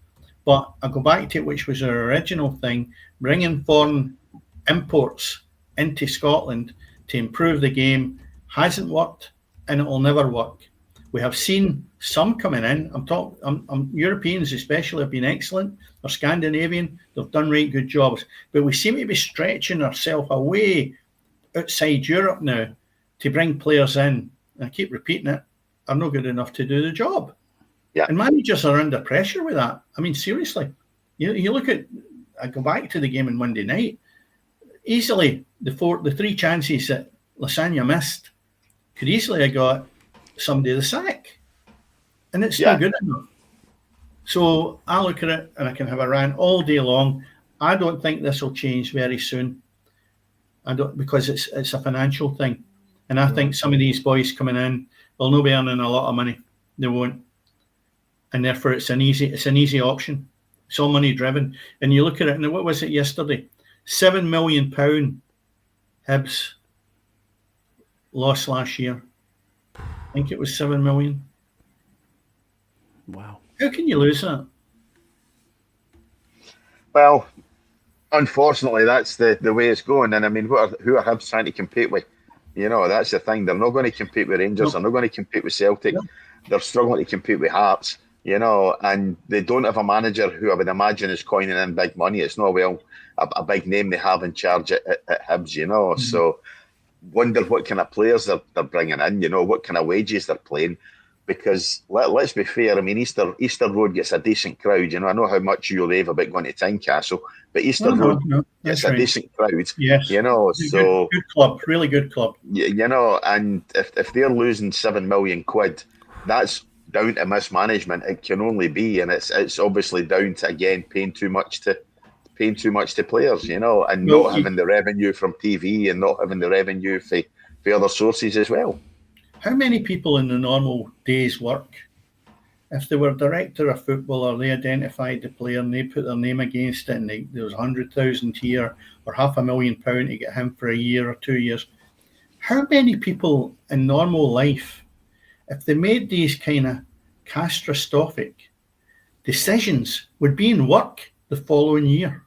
But I go back to it, which was our original thing, bringing foreign imports into Scotland to improve the game hasn't worked, and it will never work. We have seen some coming in. Europeans especially have been excellent, or Scandinavian, they've done really good jobs. But we seem to be stretching ourselves away outside Europe now to bring players in. And I keep repeating it, are not good enough to do the job. Yeah. And managers are under pressure with that. Seriously. You look at, I go back to the game on Monday night, easily the three chances that Lasagna missed could easily have got somebody the sack, and it's not good enough. So I look at it and I can have a rant all day long. I don't think this will change very soon. Because it's a financial thing, and I think some of these boys coming in will not be earning a lot of money. They won't, and therefore it's an easy option. It's all money driven. And you look at it, and what was it yesterday? £7 million Hibs lost last year. I think it was 7 million. Wow. How can you lose that? Well, unfortunately, that's the way it's going. And I mean, who are Hibs trying to compete with? You know, that's the thing. They're not going to compete with Rangers. They're not going to compete with Celtic. They're struggling to compete with Hearts, you know, and they don't have a manager who I would imagine is coining in big money. It's not, a big name they have in charge at Hibs, you know. Mm-hmm. So wonder what kind of players they're bringing in, you know, what kind of wages they're playing. Because let's be fair, I mean, Easter Road gets a decent crowd. You know, I know how much you rave about going to Tynecastle, but Easter Road gets a decent crowd. Yes, you know, so good club, really good club. You know, and if they're losing £7 million, that's down to mismanagement. It can only be, and it's obviously down to again paying too much to players. You know, and not having the revenue from TV and not having the revenue for other sources as well. How many people in the normal day's work, if they were director of football or they identified the player and they put their name against it and there was 100,000 here or £500,000 to get him for a year or 2 years, how many people in normal life, if they made these kind of catastrophic decisions, would be in work the following year?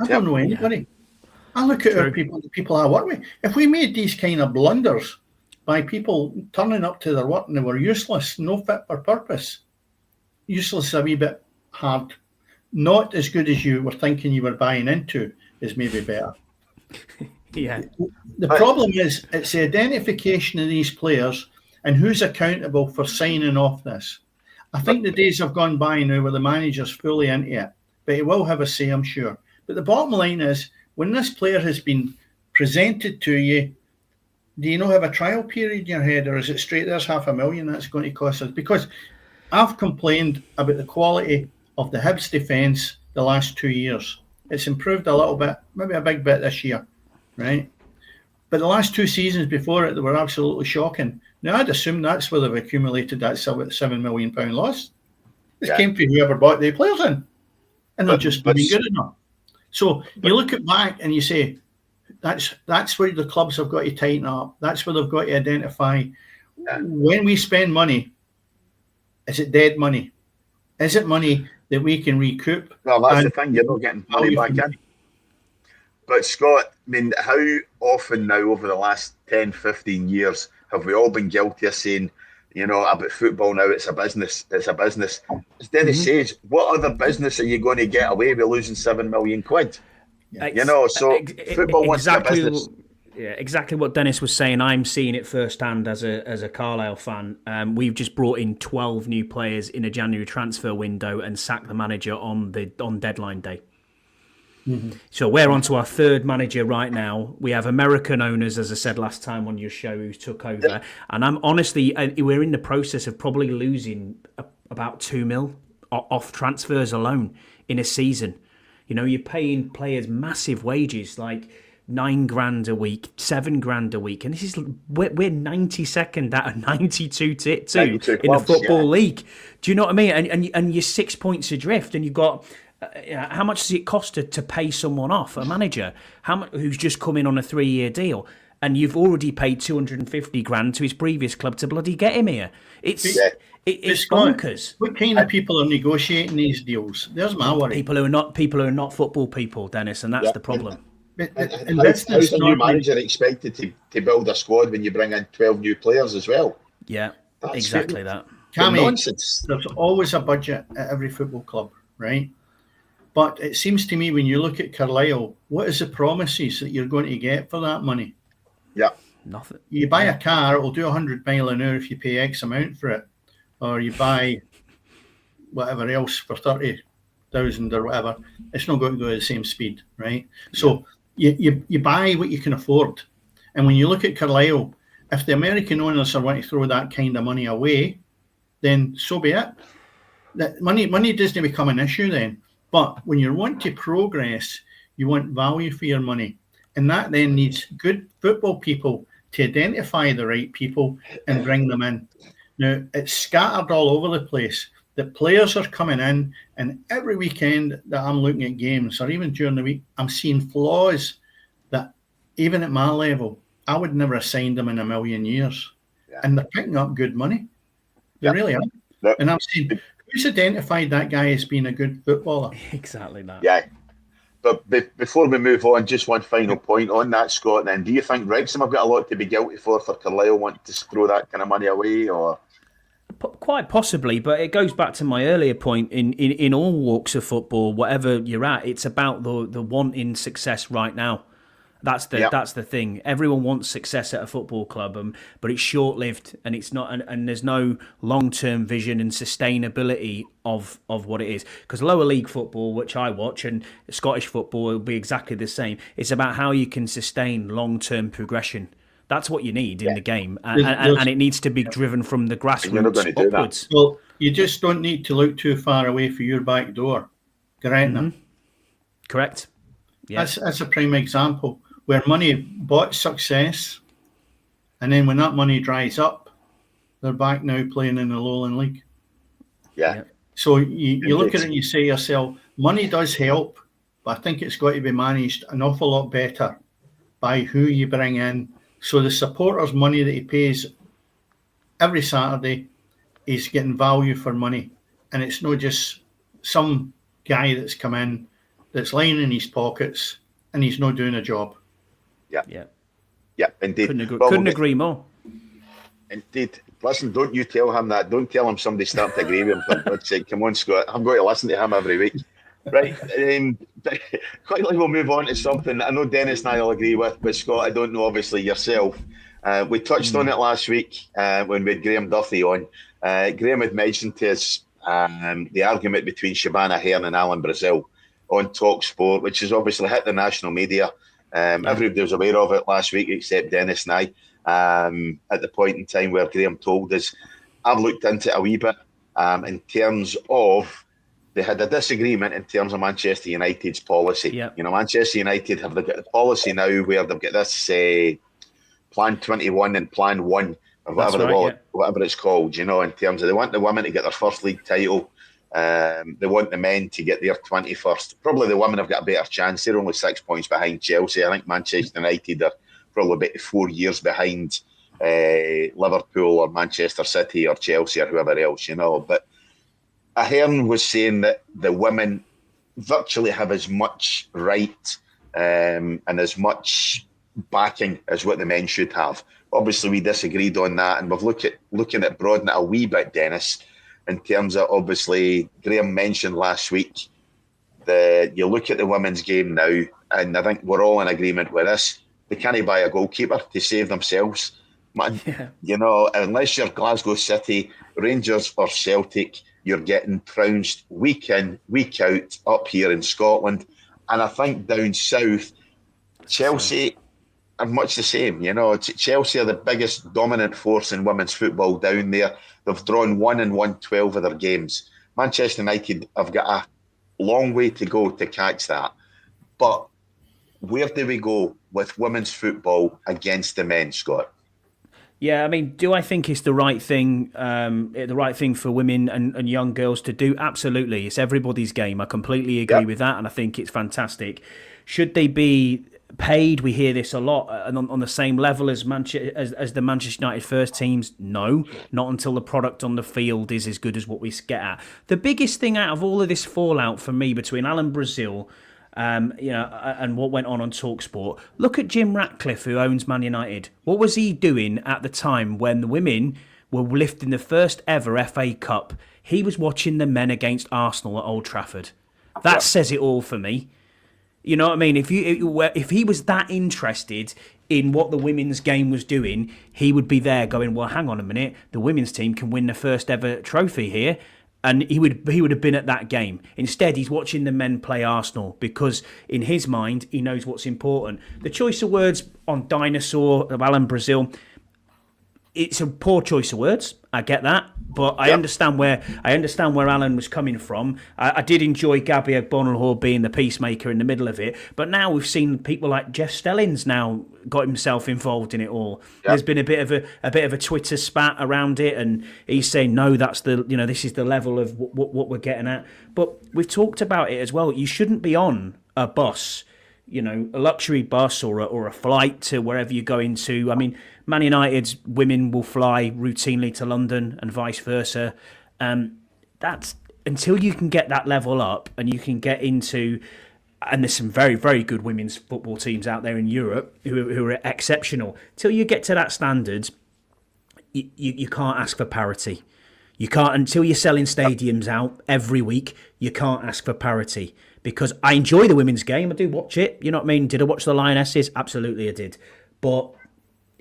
I don't know anybody. Yeah. I look at the people I work with. If we made these kind of blunders by people turning up to their work and they were useless, no fit for purpose. Useless a wee bit hard. Not as good as you were thinking you were buying into is maybe better. Yeah. The problem is it's the identification of these players and who's accountable for signing off this. I think the days have gone by now where the manager's fully into it, but he will have a say, I'm sure. But the bottom line is, when this player has been presented to you, do you not have a trial period in your head, or is it straight, there's £500,000 that's going to cost us? Because I've complained about the quality of the Hibs defence the last 2 years. It's improved a little bit, maybe a big bit this year, right? But the last 2 seasons before it, they were absolutely shocking. Now, I'd assume that's where they've accumulated that £7 million loss. This came from whoever bought the players in, and they're just being good enough. So you look at back and you say, that's where the clubs have got to tighten up. That's where they've got to identify when we spend money, is it dead money? Is it money that we can recoup? Well, that's the thing, you're not getting money back in. But Scott, I mean, how often now over the last 10, 15 years have we all been guilty of saying, you know, about football now, it's a business. As Dennis says, what other business are you going to get away with losing £7 million? You know, so football wants a business. Yeah, exactly what Dennis was saying. I'm seeing it firsthand as a Carlisle fan. We've just brought in 12 new players in a January transfer window and sacked the manager on deadline day. Mm-hmm. So we're on to our third manager right now. We have American owners, as I said last time on your show, who took over. And I'm honestly, we're in the process of probably losing about 2 mil off transfers alone in a season. You know, you're paying players massive wages, like $9,000 a week, $7,000 a week, and this is we're 92nd out of 92 in the football league. Do you know what I mean? And you're 6 points adrift, and you've got how much does it cost to pay someone off, a manager, who's just come in on a 3-year deal, and you've already paid $250,000 to his previous club to bloody get him here. It's bonkers. What kind of people are negotiating these deals? There's my worry. People who are not football people, Dennis, and that's the problem. How's the new manager expected to build a squad when you bring in 12 new players as well? Yeah, that's exactly that. Cammy, there's always a budget at every football club, right? But it seems to me when you look at Carlisle, what is the promises that you're going to get for that money? Yeah, nothing. You buy a car, it'll do 100 mile an hour if you pay X amount for it. Or you buy whatever else for 30,000 or whatever, it's not going to go at the same speed, right? So you buy what you can afford. And when you look at Carlisle, if the American owners are wanting to throw that kind of money away, then so be it. That money doesn't become an issue then. But when you want to progress, you want value for your money. And that then needs good football people to identify the right people and bring them in. Now, it's scattered all over the place. The players are coming in, and every weekend that I'm looking at games, or even during the week, I'm seeing flaws that, even at my level, I would never have signed them in a million years. Yeah. And they're picking up good money. They really are. Yep. And I'm saying, who's identified that guy as being a good footballer? Exactly that. Yeah. But before we move on, just one final point on that, Scott. Then, do you think Wrexham have got a lot to be guilty for Carlisle wanting to throw that kind of money away, or? Quite possibly, but it goes back to my earlier point. In all walks of football, whatever you're at, it's about the wanting success right now. That's the thing. Everyone wants success at a football club, but it's short-lived, and it's not. And there's no long-term vision and sustainability of what it is. Because lower league football, which I watch, and Scottish football will be exactly the same. It's about how you can sustain long-term progression. That's what you need in the game, and it needs to be driven from the grassroots upwards. Well, you just don't need to look too far away for your back door. Gretna. Correct. Yeah. That's a prime example where money bought success, and then when that money dries up, they're back now playing in the Lowland League. Yeah. So you look at it and you say to yourself, money does help, but I think it's got to be managed an awful lot better by who you bring in. So the supporters' money that he pays every Saturday is getting value for money. And it's not just some guy that's come in that's lying in his pockets and he's not doing a job. Yeah, indeed. Couldn't agree more. Indeed. Listen, don't you tell him that. Don't tell him somebody's starting to agree with him. For God's sake, come on, Scott. I'm going to listen to him every week. Right. Quickly, we'll move on to something I know Dennis and I will agree with, but Scott, I don't know, obviously, yourself. We touched on it last week when we had Graham Duffy on. Graham had mentioned to us the argument between Shebahn Aherne and Alan Brazil on Talk Sport, which has obviously hit the national media. Everybody was aware of it last week except Dennis and I, at the point in time where Graham told us. I've looked into it a wee bit in terms of they had a disagreement in terms of Manchester United's policy. Yep. You know, Manchester United have got the policy now where they've got this Plan 21 and Plan 1 or whatever it's called, you know, in terms of they want the women to get their first league title. They want the men to get their 21st. Probably the women have got a better chance. They're only 6 points behind Chelsea. I think Manchester United are probably about 4 years behind Liverpool or Manchester City or Chelsea or whoever else, you know. But Aherne was saying that the women virtually have as much right and as much backing as what the men should have. Obviously, we disagreed on that, and we've looking at broadening it a wee bit, Dennis, in terms of, obviously, Graham mentioned last week that you look at the women's game now, and I think we're all in agreement with this. They can't buy a goalkeeper to save themselves. Man, you know, unless you're Glasgow City, Rangers or Celtic, you're getting trounced week in, week out up here in Scotland. And I think down south, Chelsea are much the same. You know, Chelsea are the biggest dominant force in women's football down there. They've drawn 1-1-12 of their games. Manchester United have got a long way to go to catch that. But where do we go with women's football against the men, Scott? Yeah, I mean, do I think it's the right thing for women and young girls to do? Absolutely. It's everybody's game. I completely agree with that, and I think it's fantastic. Should they be paid? We hear this a lot, and on the same level as the Manchester United first teams? No, not until the product on the field is as good as what we get at. The biggest thing out of all of this fallout for me between Alan Brazil and what went on TalkSport. Look at Jim Ratcliffe, who owns Man United. What was he doing at the time when the women were lifting the first ever FA Cup? He was watching the men against Arsenal at Old Trafford. That says it all for me. You know what I mean? If he was that interested in what the women's game was doing, he would be there going, well, hang on a minute, the women's team can win the first ever trophy here. and he would have been at that game. Instead, he's watching the men play Arsenal because in his mind, he knows what's important. The choice of words on Dinosaur of Alan Brazil, it's a poor choice of words. I get that, but I understand where Alan was coming from. I did enjoy Gabby Agbonlahor being the peacemaker in the middle of it, but now we've seen people like Jeff Stelling's now got himself involved in it all. There's been a bit of a Twitter spat around it, and he's saying no, that's this is the level of what we're getting at. But we've talked about it as well. You shouldn't be on a bus, a luxury bus or a flight to wherever you're going to. I mean, Man United's women will fly routinely to London and vice versa. That's until you can get that level up and you can get into, and there's some very, very good women's football teams out there in Europe who are exceptional. Till you get to that standard, you can't ask for parity. You can't, until you're selling stadiums out every week, you can't ask for parity. Because I enjoy the women's game, I do watch it. You know what I mean? Did I watch the Lionesses? Absolutely, I did. But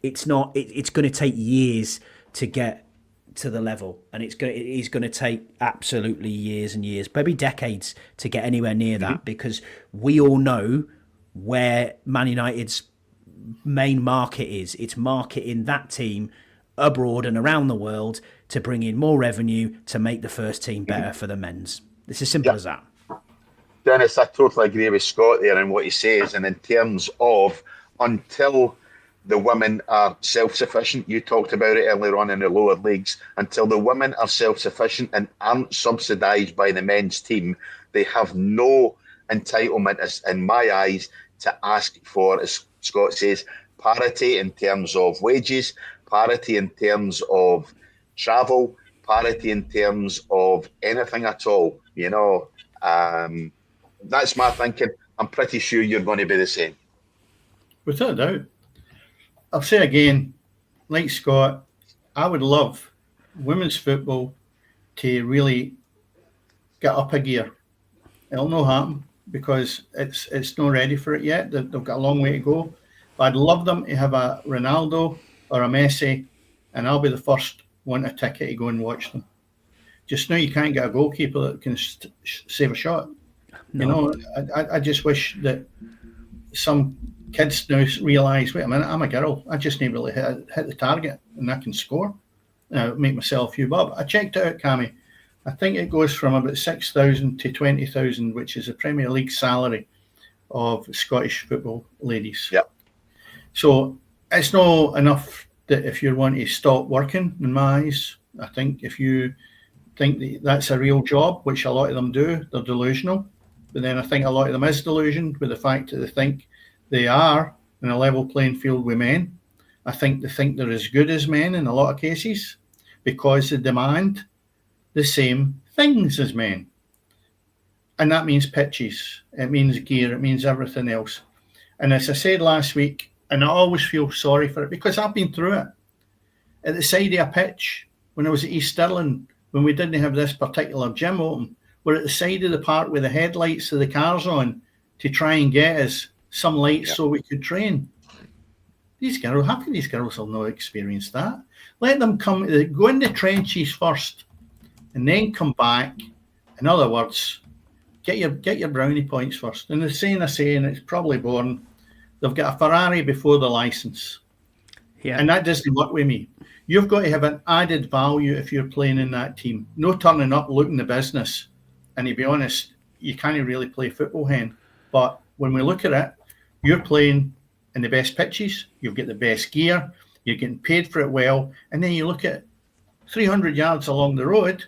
it's not. It's going to take years to get to the level, and it is going to take absolutely years and years, maybe decades, to get anywhere near that. Because we all know where Man United's main market is. It's marketing that team abroad and around the world to bring in more revenue to make the first team better for the men's. It's as simple as that. Dennis, I totally agree with Scott there and what he says. And in terms of until the women are self-sufficient, you talked about it earlier on in the lower leagues, until the women are self-sufficient and aren't subsidised by the men's team, they have no entitlement, in my eyes, to ask for, as Scott says, parity in terms of wages, parity in terms of travel, parity in terms of anything at all. That's my thinking. I'm pretty sure you're going to be the same. Without a doubt. I'll say again, like Scott, I would love women's football to really get up a gear. It'll not happen because it's not ready for it yet. They've got a long way to go. But I'd love them to have a Ronaldo or a Messi, and I'll be the first one a ticket to go and watch them. Just now, you can't get a goalkeeper that can save a shot. No. I just wish that some kids now realise, wait a minute, I'm a girl. I just need to really hit the target and I can score. Make myself a few bob. I checked it out, Cammy. I think it goes from about 6,000 to 20,000, which is a Premier League salary of Scottish football ladies. Yep. So it's not enough that if you want to stop working, in my eyes. I think if you think that that's a real job, which a lot of them do, they're delusional. But then I think a lot of them is delusioned with the fact that they think they are in a level playing field with men. I think they think they're as good as men in a lot of cases because they demand the same things as men. And that means pitches, it means gear, it means everything else. And as I said last week, and I always feel sorry for it because I've been through it. At the side of a pitch, when I was at East Stirling, when we didn't have this particular gym open, we're at the side of the park with the headlights of the cars on to try and get us some lights so we could train. These girls, half of these girls will not experience that. Let them go in the trenches first and then come back. In other words, get your brownie points first. And the saying it's probably born, they've got a Ferrari before the license. Yeah. And that doesn't work with me. You've got to have an added value if you're playing in that team. No turning up, looking the business. And to be honest, you can't really play football, hen. But when we look at it, you're playing in the best pitches, you've got the best gear, you're getting paid for it well, and then you look at 300 yards along the road,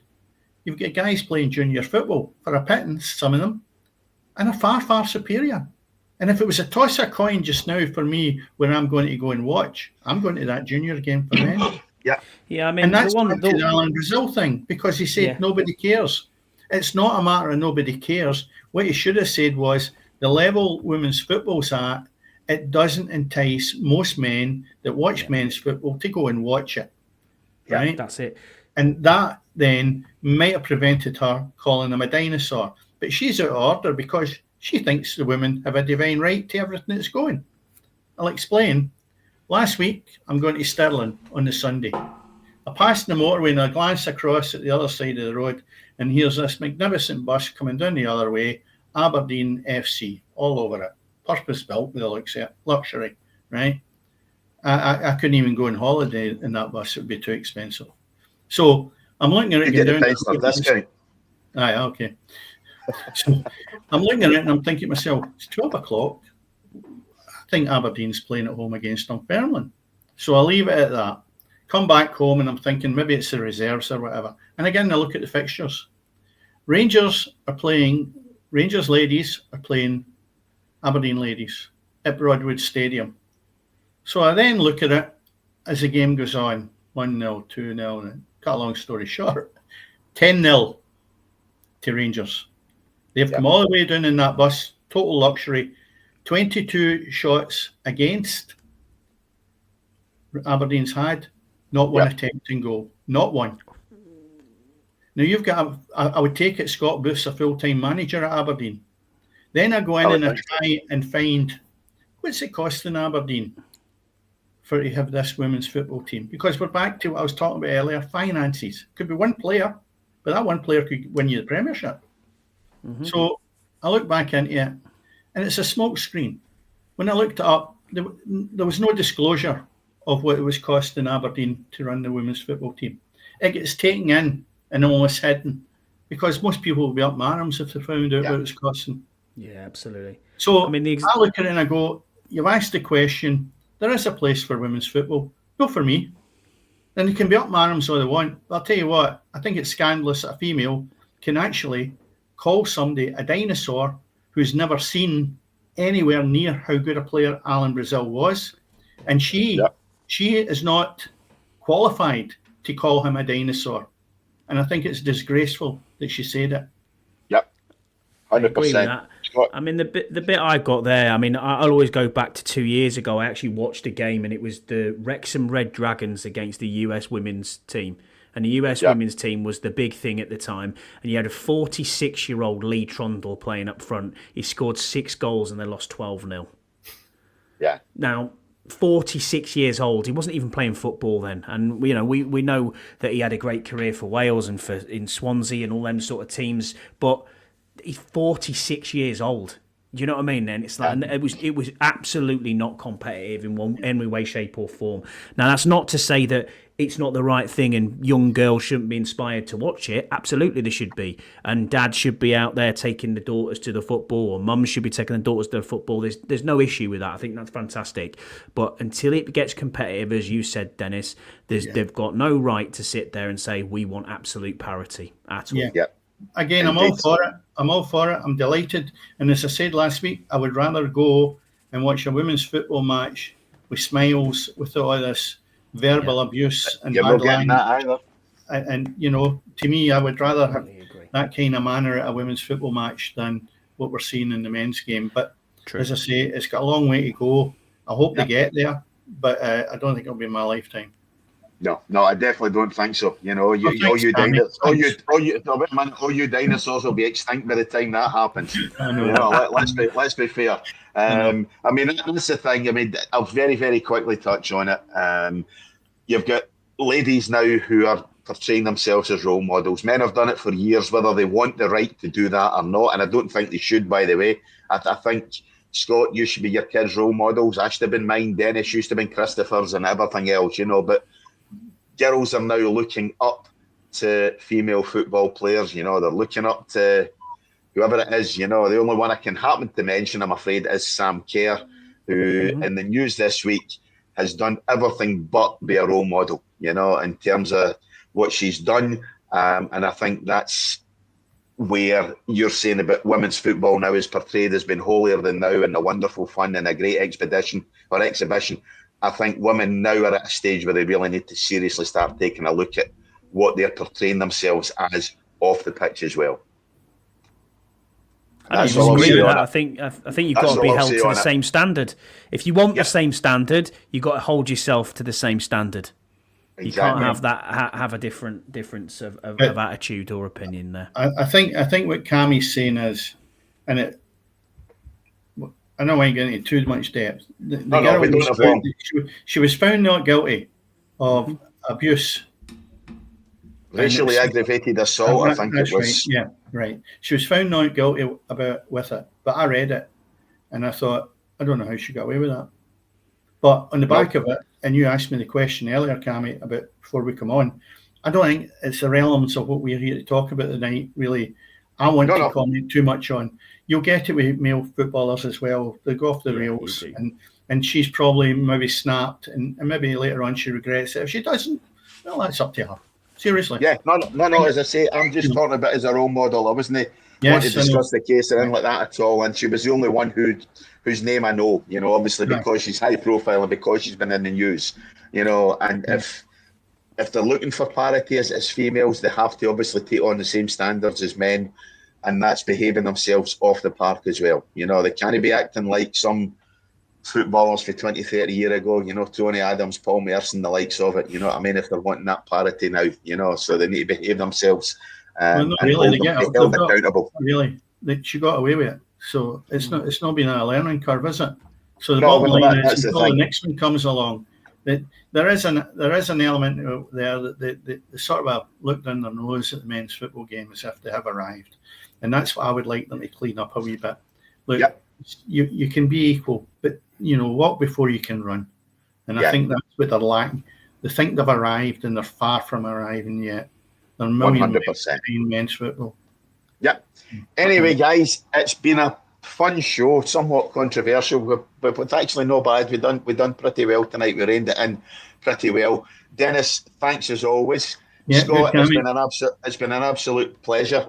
you've got guys playing junior football for a pittance, some of them, and are far, far superior. And if it was a toss a coin just now for me where I'm going to go and watch, I'm going to that junior game for men. Yeah. I mean, and that's the Alan Brazil thing, because he said nobody cares. It's not a matter of nobody cares. What he should have said was the level women's football's at, it doesn't entice most men that watch men's football to go and watch it. Right? That's it. And that then might have prevented her calling him a dinosaur. But she's out of order because she thinks the women have a divine right to everything that's going. I'll explain. Last week, I'm going to Stirling on the Sunday. I passed the motorway and I glanced across at the other side of the road, and here's this magnificent bus coming down the other way, Aberdeen FC, all over it. Purpose-built, with the looks of it, luxury, right? I couldn't even go on holiday in that bus. It would be too expensive. So I'm looking at it. You get the Pensioner discount. Aye, okay. So I'm looking at it and I'm thinking to myself, it's 12 o'clock. I think Aberdeen's playing at home against Dunfermline. So I'll leave it at that. Come back home and I'm thinking maybe it's the reserves or whatever. And again, I look at the fixtures. Rangers ladies are playing Aberdeen ladies at Broadwood Stadium. So I then look at it as the game goes on, 1-0, 2-0, and cut a long story short, 10-0 to Rangers. They've come all the way down in that bus, total luxury, 22 shots against Aberdeen's had, not one attempt in goal, not one. Now you've got, I would take it Scott Booth's a full-time manager at Aberdeen. Then I go in and I try and find, what's it costing Aberdeen for to have this women's football team? Because we're back to what I was talking about earlier, finances. Could be one player, but that one player could win you the Premiership. Mm-hmm. So I look back into it, and it's a smoke screen. When I looked it up, there was no disclosure of what it was costing Aberdeen to run the women's football team. It gets taken in and almost hidden, because most people will be up my arms if they found out what it was costing. Yeah, absolutely. So I look at it and I go, you've asked the question, there is a place for women's football. Not for me. And they can be up my arms all they want. But I'll tell you what, I think it's scandalous that a female can actually call somebody a dinosaur who's never seen anywhere near how good a player Alan Brazil was. And she is not qualified to call him a dinosaur. And I think it's disgraceful that she said it. Yep, 100%. I mean, the bit I got there, I mean, I'll always go back to 2 years ago. I actually watched a game, and it was the Wrexham Red Dragons against the US women's team. And the US women's team was the big thing at the time. And you had a 46-year-old Lee Trundle playing up front. He scored 6 goals and they lost 12-0. Yeah. Now, 46 years old. He wasn't even playing football then. And we know that he had a great career for Wales and in Swansea and all them sort of teams. But he's 46 years old. Do you know what I mean? And it's like, and it was absolutely not competitive in any way, shape, or form. Now, that's not to say that it's not the right thing and young girls shouldn't be inspired to watch it. Absolutely, they should be. And dads should be out there taking the daughters to the football, or mums should be taking the daughters to the football. There's no issue with that. I think that's fantastic. But until it gets competitive, as you said, Dennis, they've got no right to sit there and say we want absolute parity at all. Yeah. Again, I'm all for it. I'm delighted. And as I said last week, I would rather go and watch a women's football match with smiles, with all this verbal abuse and bad language. That either. And to me, I would rather have that kind of manner at a women's football match than what we're seeing in the men's game. But as I say, it's got a long way to go. I hope they get there, but I don't think it'll be in my lifetime. No, I definitely don't think so. All you dinosaurs will be extinct by the time that happens. Let's be fair. I mean, that's the thing. I mean, I'll very, very quickly touch on it. You've got ladies now who are portraying themselves as role models. Men have done it for years, whether they want the right to do that or not, and I don't think they should, by the way. I think, Scott, you should be your kids' role models. I should have been mine. Dennis used to have been Christopher's and everything else, but girls are now looking up to female football players. They're looking up to whoever it is. The only one I can happen to mention, I'm afraid, is Sam Kerr, who in the news this week has done everything but be a role model, in terms of what she's done. And I think that's where you're saying about women's football now is portrayed as being holier than thou and a wonderful fun and a great exhibition. I think women now are at a stage where they really need to seriously start taking a look at what they're portraying themselves as off the pitch as well. I disagree with that. I think you've got to be held to the same standard. If you want the same standard, you've got to hold yourself to the same standard. Exactly. You can't have that have a difference of attitude or opinion there. I think what Cammie's saying is, and I know I ain't getting into too much depth. She was found not guilty of abuse. Racially aggravated assault, I think it was. Right. Yeah, right. She was found not guilty with it, but I read it and I thought, I don't know how she got away with that. But on the back of it, and you asked me the question earlier, Cammy, about before we come on, I don't think it's the relevance of what we're here to talk about tonight, really. I want to comment too much on. You'll get it with male footballers as well. They go off the rails, and she's probably maybe snapped, and maybe later on she regrets it. If she doesn't, well, that's up to her. Seriously. Yeah, no. As I say, I'm just talking about as a role model. I wasn't want to discuss the case or anything like that at all. And she was the only one whose name I know. You know, obviously because she's high profile and because she's been in the news. You know, and if they're looking for parity as females, they have to obviously take on the same standards as men, and that's behaving themselves off the park as well. You know, they can't be acting like some footballers for 20, 30 years ago, you know, Tony Adams, Paul Merson, the likes of it, you know what I mean, if they're wanting that parity now, you know, so they need to behave themselves and really, held accountable. Really, she got away with it. So it's not been a learning curve, is it? So the bottom line is, until the next one comes along, that there is an element there that they sort of look down their nose at the men's football game as if they have arrived. And that's what I would like them to clean up a wee bit. Look, you can be equal, but you know, walk before you can run. And I think that's what they're lacking. They think they've arrived and they're far from arriving yet. They're 100% in men's football. Yep. Anyway, guys, it's been a fun show, somewhat controversial, but it's actually not bad. We've done pretty well tonight. We reined it in pretty well. Dennis, thanks as always. Yeah, Scott, it's been an absolute pleasure.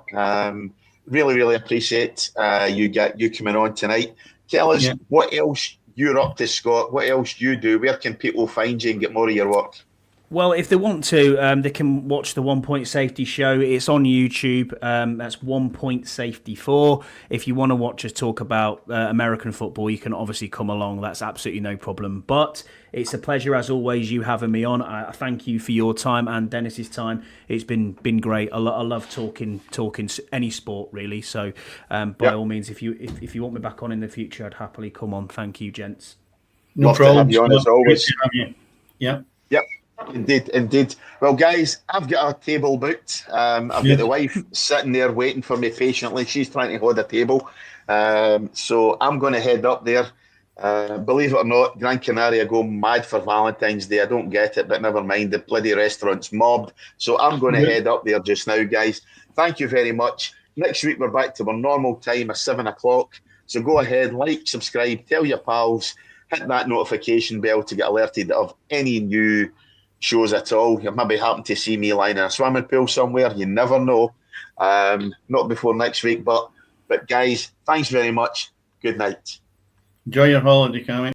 Really appreciate you coming on tonight. Tell us what else you're up to, Scott. What else you do? Where can people find you and get more of your work? Well, if they want to, they can watch the 1 Point Safety show. It's on YouTube. That's 1 Point Safety 4. If you want to watch us talk about American football, you can obviously come along. That's absolutely no problem. But it's a pleasure, as always, you having me on. I thank you for your time and Dennis's time. It's been great. I love talking any sport, really. So by all means, if you want me back on in the future, I'd happily come on. Thank you, gents. No problem. To have you on as always. Yeah. Yep. Indeed. Well, guys, I've got a table booked. I've got the wife sitting there waiting for me patiently. She's trying to hold a table. So I'm going to head up there. Believe it or not, Gran Canaria go mad for Valentine's Day. I don't get it, but never mind. The bloody restaurant's mobbed. So I'm going to head up there just now, guys. Thank you very much. Next week, we're back to our normal time of 7 o'clock. So go ahead, like, subscribe, tell your pals, hit that notification bell to get alerted of any new shows at all. You maybe happen to see me lying in a swimming pool somewhere. You never know. Not before next week, but guys, thanks very much. Good night. Enjoy your holiday, Cammy.